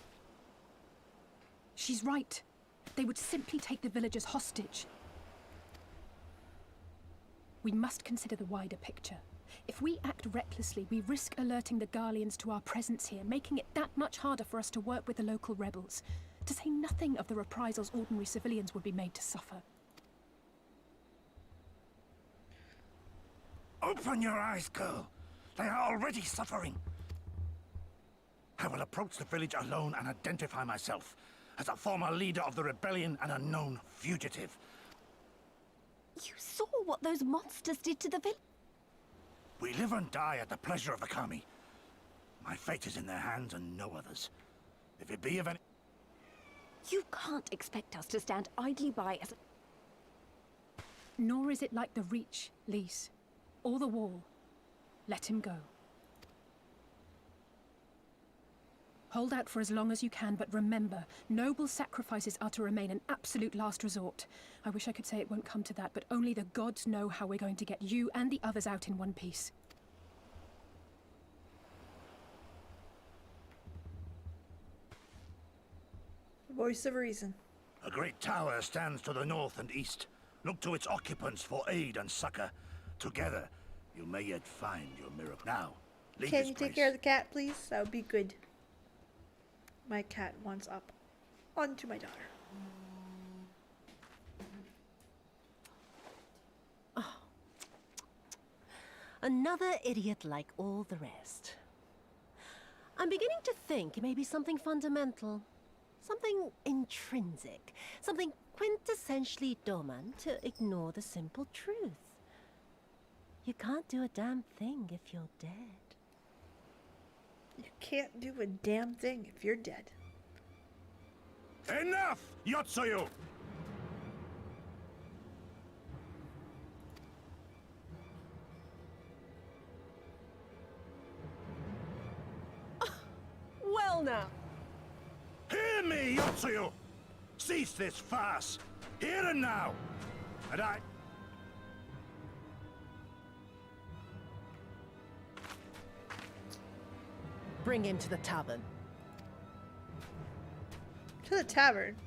She's right. They would simply take the villagers hostage. We must consider the wider picture. If we act recklessly, we risk alerting the Garleans to our presence here, making it that much harder for us to work with the local rebels. To say nothing of the reprisals ordinary civilians would be made to suffer. Open your eyes, girl. They are already suffering. I will approach the village alone and identify myself as a former leader of the rebellion and a known fugitive. You saw what those monsters did to the village. We live and die at the pleasure of the Kami. My fate is in their hands and no others. If it be of any... You can't expect us to stand idly by as... Nor is it like the Reach, Lise, or the Wall. Let him go. Hold out for as long as you can, but remember, noble sacrifices are to remain an absolute last resort. I wish I could say it won't come to that, but only the gods know how we're going to get you and the others out in one piece. Voice of reason. A great tower stands to the north and east. Look to its occupants for aid and succor. Together, you may yet find your miracle. Now, leave Can this you place. take care of the cat, please? That would be good. My cat wants up onto my daughter. Oh. Another idiot like all the rest. I'm beginning to think it may be something fundamental. Something intrinsic. Something quintessentially Doman to ignore the simple truth. You can't do a damn thing if you're dead. You can't do a damn thing if you're dead. Enough, Yotsuyu! answer you! Cease this farce, here and now! And I... Bring him to the tavern. To the tavern.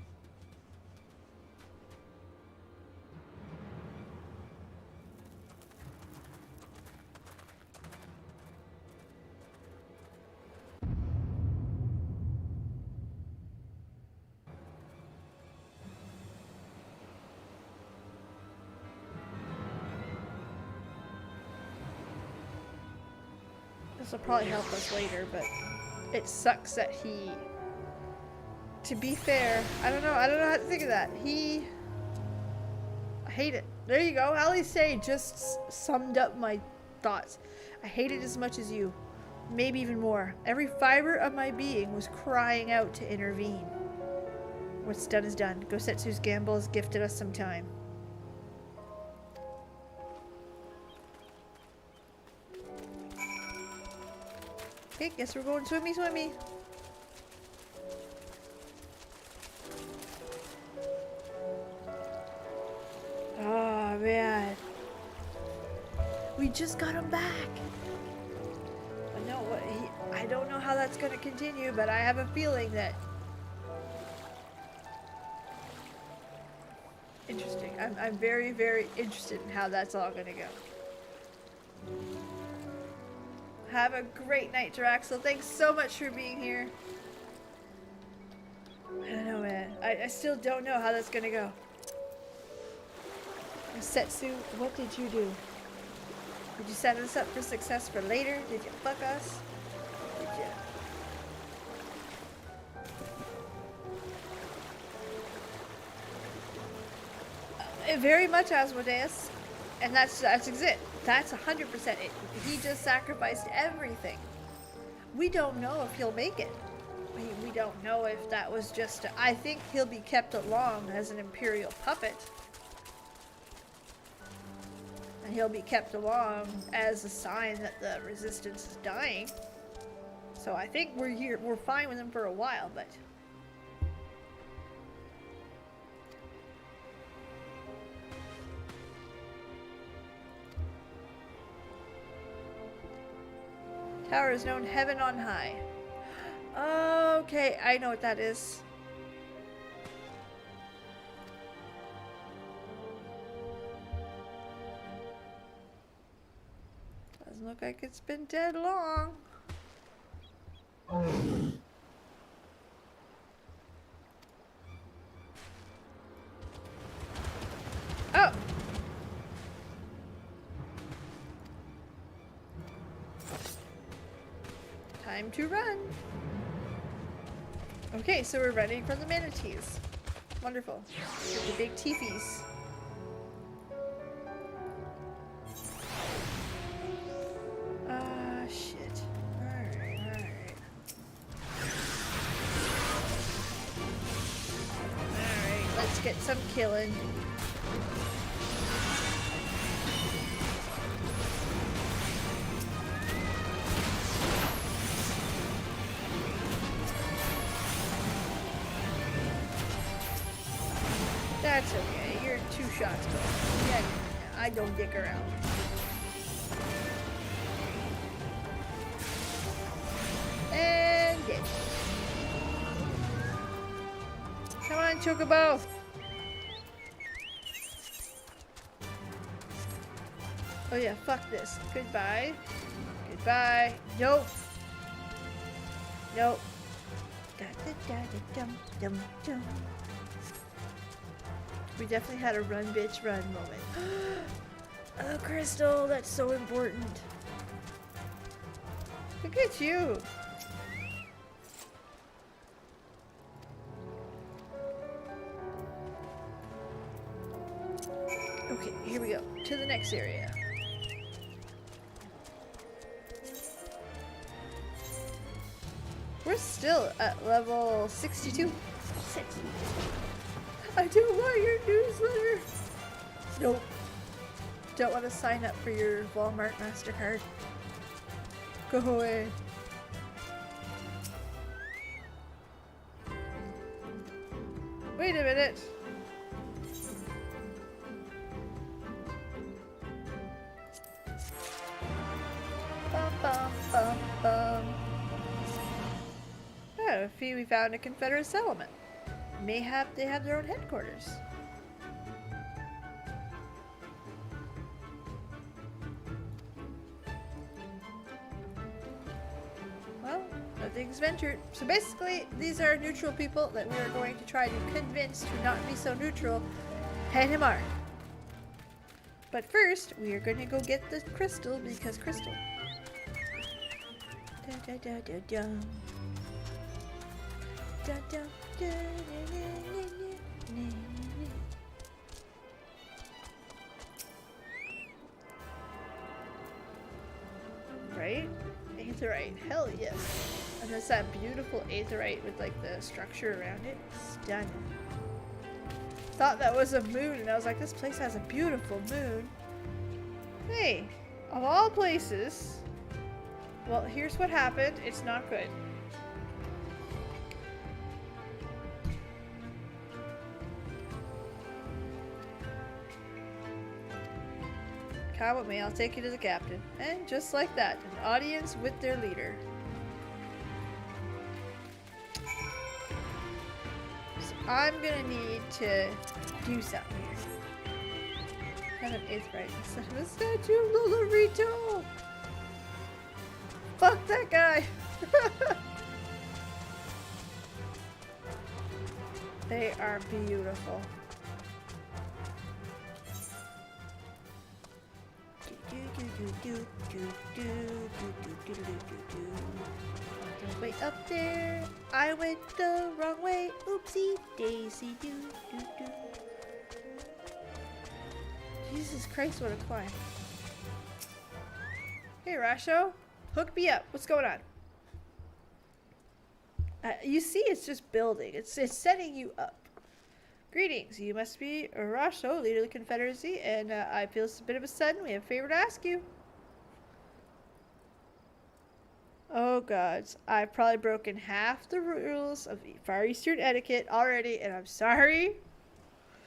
This will probably help us later, but it sucks that he... To be fair, I don't know how to think of that. I hate it. There you go. Ali Say just summed up my thoughts. I hate it as much as you. Maybe even more. Every fiber of my being was crying out to intervene. What's done is done. Gosetsu's gamble has gifted us some time. Okay, guess we're going swimmy swimmy. Oh man. We just got him back. But no, I don't know how that's gonna continue, but I have a feeling that... Interesting. I'm very, very interested in how that's all gonna go. Have a great night, Draxel. Thanks so much for being here. I don't know, man. I still don't know how that's gonna go. Setsu, what did you do? Did you set us up for success for later? Did you fuck us? Did you? Very much Asmodeus. And that's it. That's 100% it. He just sacrificed everything. We don't know if he'll make it. We don't know if that was just... I think he'll be kept along as an Imperial puppet. And he'll be kept along as a sign that the resistance is dying. So I think we're fine with him for a while, but... Tower is known heaven on high. Okay, I know what that is. Doesn't look like it's been dead long. Oh! Time to run. Okay, so we're ready for the manatees. Wonderful. With the big teepees. Ah, shit. Alright, alright. Alright, let's get some killing. That's okay. You're 2 shots away. Yeah, I don't dick around. And dead. Come on, Chocobo. Oh yeah, fuck this. Goodbye. Goodbye. Nope. Nope. Da da da da dum dum dum. We definitely had a run, bitch, run moment. Oh, Crystal, that's so important. Look at you. Okay, here we go. To the next area. We're still at level 62. Sit. I don't want your newsletter. Nope. Don't want to sign up for your Walmart MasterCard. Go away. Wait a minute. Bum, bum, bum, bum. Oh, we found a Confederate settlement. They have their own headquarters. Well, nothing's ventured. So basically, these are neutral people that we are going to try to convince to not be so neutral. Head him hard. But first, we are going to go get the crystal because crystal. Da, da, da, da, da. Da, da, da, da, da, right? Aetherite, hell yes. And there's that beautiful aetherite with like the structure around it. Stunning. Thought that was a moon and I was like, this place has a beautiful moon. Hey, of all places. Well, here's what happened. It's not good. Come with me, I'll take you to the captain. And just like that, an audience with their leader. So I'm gonna need to do something here. Have an aetherite instead of a statue of Lolorito! Fuck that guy! They are beautiful. On the way up there, I went the wrong way. Oopsie daisy doo doo doo. Jesus Christ, what a climb. Hey Rasho, hook me up. What's going on? You see, it's just building. It's setting you up. Greetings. You must be Rasho, leader of the Confederacy, and I feel it's a bit of a sudden. We have a favor to ask you. Oh gods, I've probably broken half the rules of Far Eastern etiquette already, and I'm sorry.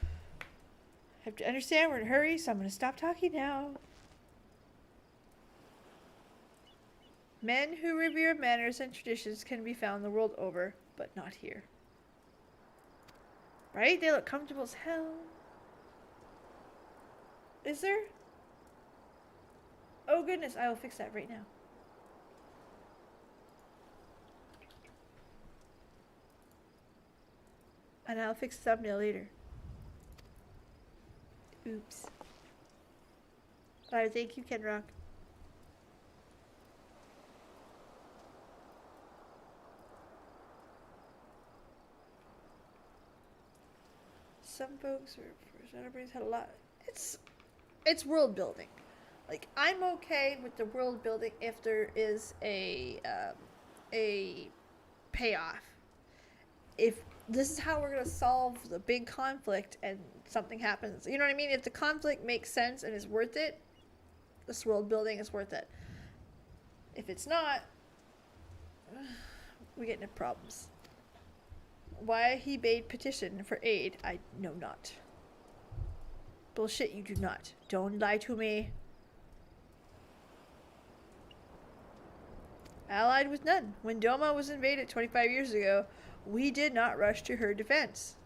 I have to understand we're in a hurry, so I'm going to stop talking now. Men who revere manners and traditions can be found the world over, but not here. Right? They look comfortable as hell. Is there? Oh goodness, I will fix that right now. And I'll fix the thumbnail later. Oops. Alright, thank you, Ken Rock. Some folks or everybody's had a lot. It's world building. Like, I'm okay with the world building if there is a payoff. If this is how we're gonna solve the big conflict and something happens, you know what I mean? If the conflict makes sense and is worth it, this world building is worth it. If it's not, we get into problems. Why he bade petition for aid, I know not. Bullshit, you do not. Don't lie to me. Allied with none. When Doma was invaded 25 years ago, we did not rush to her defense.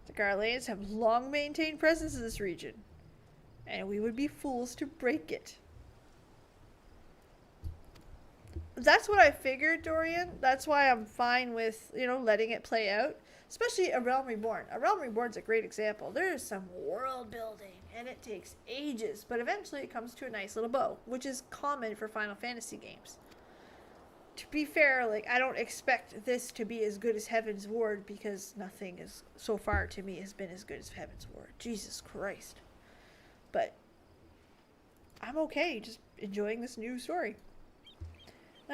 The Garleans have long maintained presence in this region, and we would be fools to break it. That's what I figured, Dorian. That's why I'm fine with, you know, letting it play out. Especially A Realm Reborn. A Realm Reborn's a great example. There's some world building, and it takes ages, but eventually it comes to a nice little bow, which is common for Final Fantasy games. To be fair, like, I don't expect this to be as good as Heaven's Ward, because nothing is, so far to me, has been as good as Heaven's Ward. Jesus Christ. But I'm okay just enjoying this new story.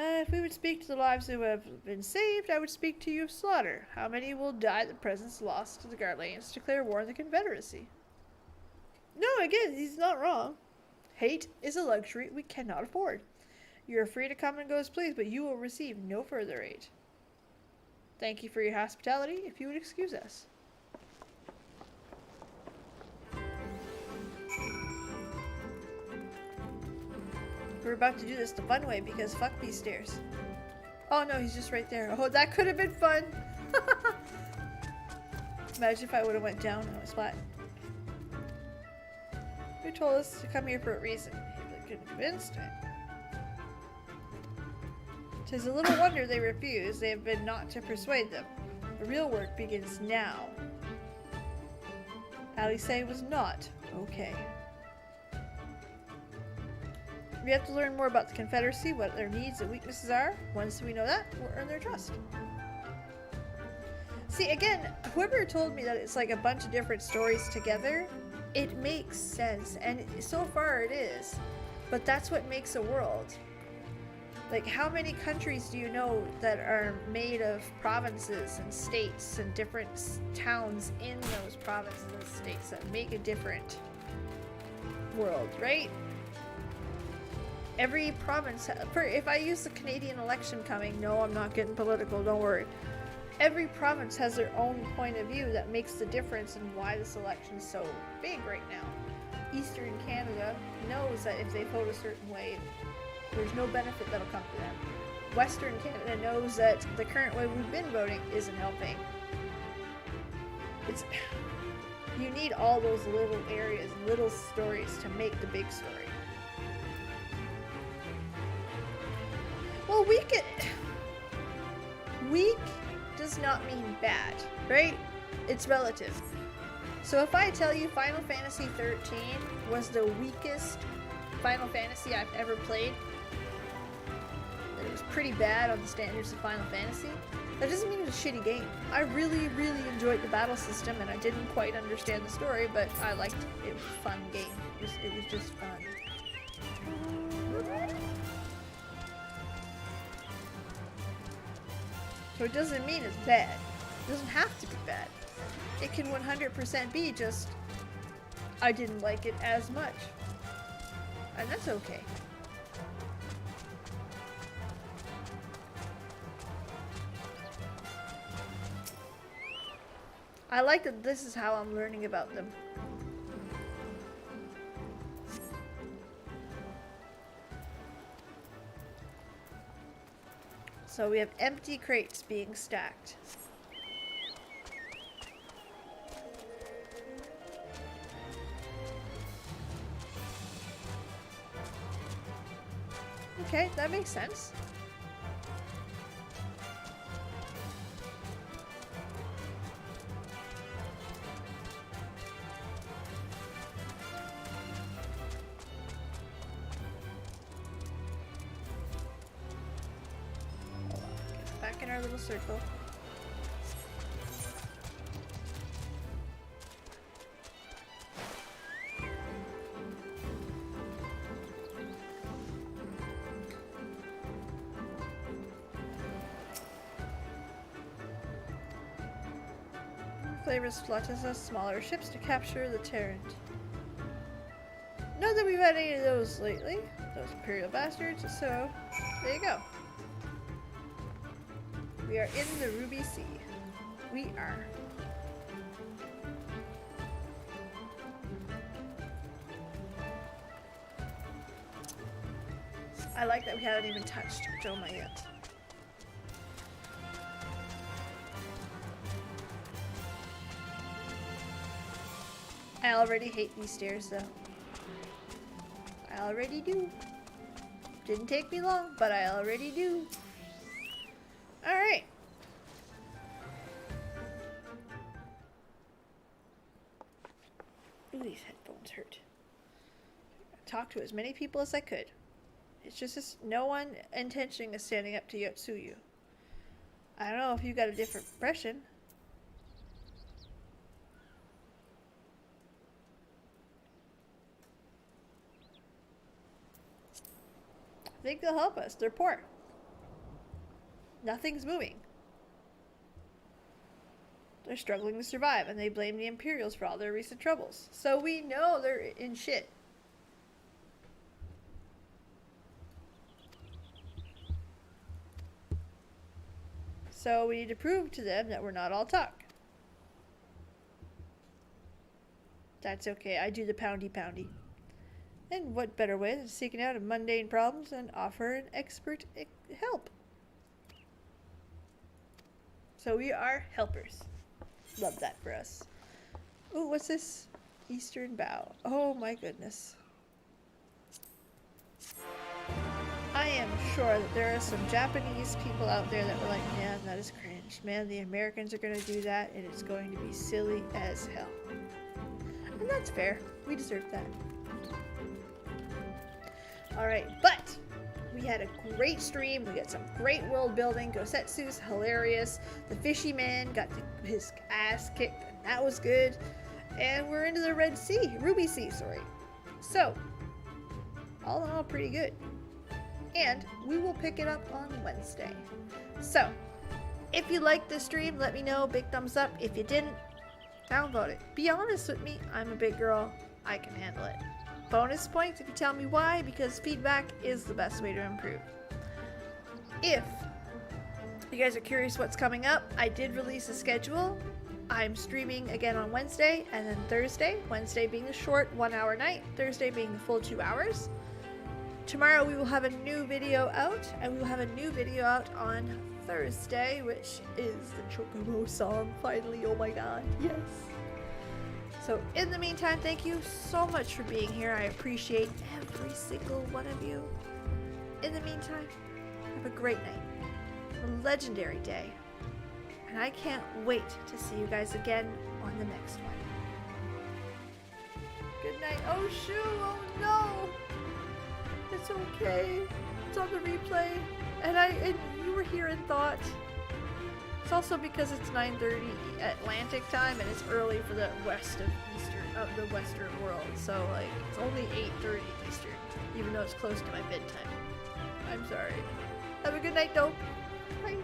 If we would speak to the lives who have been saved, I would speak to you of slaughter. How many will die the presence lost to the Garleans to declare war on the Confederacy? No, again, he's not wrong. Hate is a luxury we cannot afford. You are free to come and go as please, but you will receive no further aid. Thank you for your hospitality, if you would excuse us. We're about to do this the fun way because fuck these stairs. Oh no, he's just right there. Oh, that could have been fun. Imagine if I would have went down and it was flat. Who told us to come here for a reason? He looked convinced. 'Tis a little wonder they refuse. They have been not to persuade them. The real work begins now. Alice was not okay. We have to learn more about the Confederacy, what their needs and weaknesses are. Once we know that, we'll earn their trust. See, again, whoever told me that it's like a bunch of different stories together, it makes sense, and so far it is. But that's what makes a world. Like, how many countries do you know that are made of provinces and states and different towns in those provinces and states that make a different world, right? Every province, if I use the Canadian election coming, no, I'm not getting political, don't worry. Every province has their own point of view that makes the difference in why this election is so big right now. Eastern Canada knows that if they vote a certain way, there's no benefit that'll come to them. Western Canada knows that the current way we've been voting isn't helping. You need all those little areas, little stories to make the big story. Well, weak does not mean bad, right? It's relative. So if I tell you Final Fantasy XIII was the weakest Final Fantasy I've ever played, that it was pretty bad on the standards of Final Fantasy, that doesn't mean it was a shitty game. I really, really enjoyed the battle system, and I didn't quite understand the story, but I liked it. It was a fun game. It was just fun. So it doesn't mean it's bad. It doesn't have to be bad. It can 100% be just, I didn't like it as much. And that's okay. I like that this is how I'm learning about them. So we have empty crates being stacked. Okay, that makes sense. Back in our little circle. Flavors flutters us smaller ships to capture the Terrant. Not that we've had any of those lately, those Imperial bastards, so there you go. We are in the Ruby Sea. We are. I like that we haven't even touched Joma yet. I already hate these stairs though. I already do. Didn't take me long, but I already do. Alright. Ooh, these headphones hurt. Talk to as many people as I could. It's just no one intention is standing up to Yotsuyu. I don't know if you got a different impression. I think they'll help us. They're poor. Nothing's moving. They're struggling to survive, and they blame the Imperials for all their recent troubles. So we know they're in shit. So we need to prove to them that we're not all talk. That's okay. I do the poundy poundy. And what better way than seeking out mundane problems and offer an expert help? So we are helpers. Love that for us. Ooh, what's this? Eastern Bow. Oh my goodness. I am sure that there are some Japanese people out there that were like, man, that is cringe. Man, the Americans are going to do that and it's going to be silly as hell. And that's fair. We deserve that. Alright, but we had a great stream. We got some great world building. Gosetsu's hilarious. The fishy man got his ass kicked and that was good. And we're into the Ruby Sea, sorry. So, all in all, pretty good. And we will pick it up on Wednesday. So, if you liked this stream, let me know. Big thumbs up. If you didn't, downvote it. Be honest with me. I'm a big girl. I can handle it. Bonus points if you tell me why, because feedback is the best way to improve. If you guys are curious what's coming up, I did release a schedule. I'm streaming again on Wednesday and then Thursday. Wednesday being the short 1 hour night, Thursday being the full 2 hours. Tomorrow we will have a new video out, and we will have a new video out on Thursday, which is the Chocobo song, finally. Oh my god, yes. So in the meantime, thank you so much for being here. I appreciate every single one of you. In the meantime, have a great night, a legendary day, and I can't wait to see you guys again on the next one. Good night. Oh shoot, oh no! It's okay. It's on the replay. And you were here and thought. It's also because it's 9:30 Atlantic time and it's early for the the Western world. So like it's only 8:30 Eastern, even though it's close to my bedtime. I'm sorry. Have a good night though. Bye.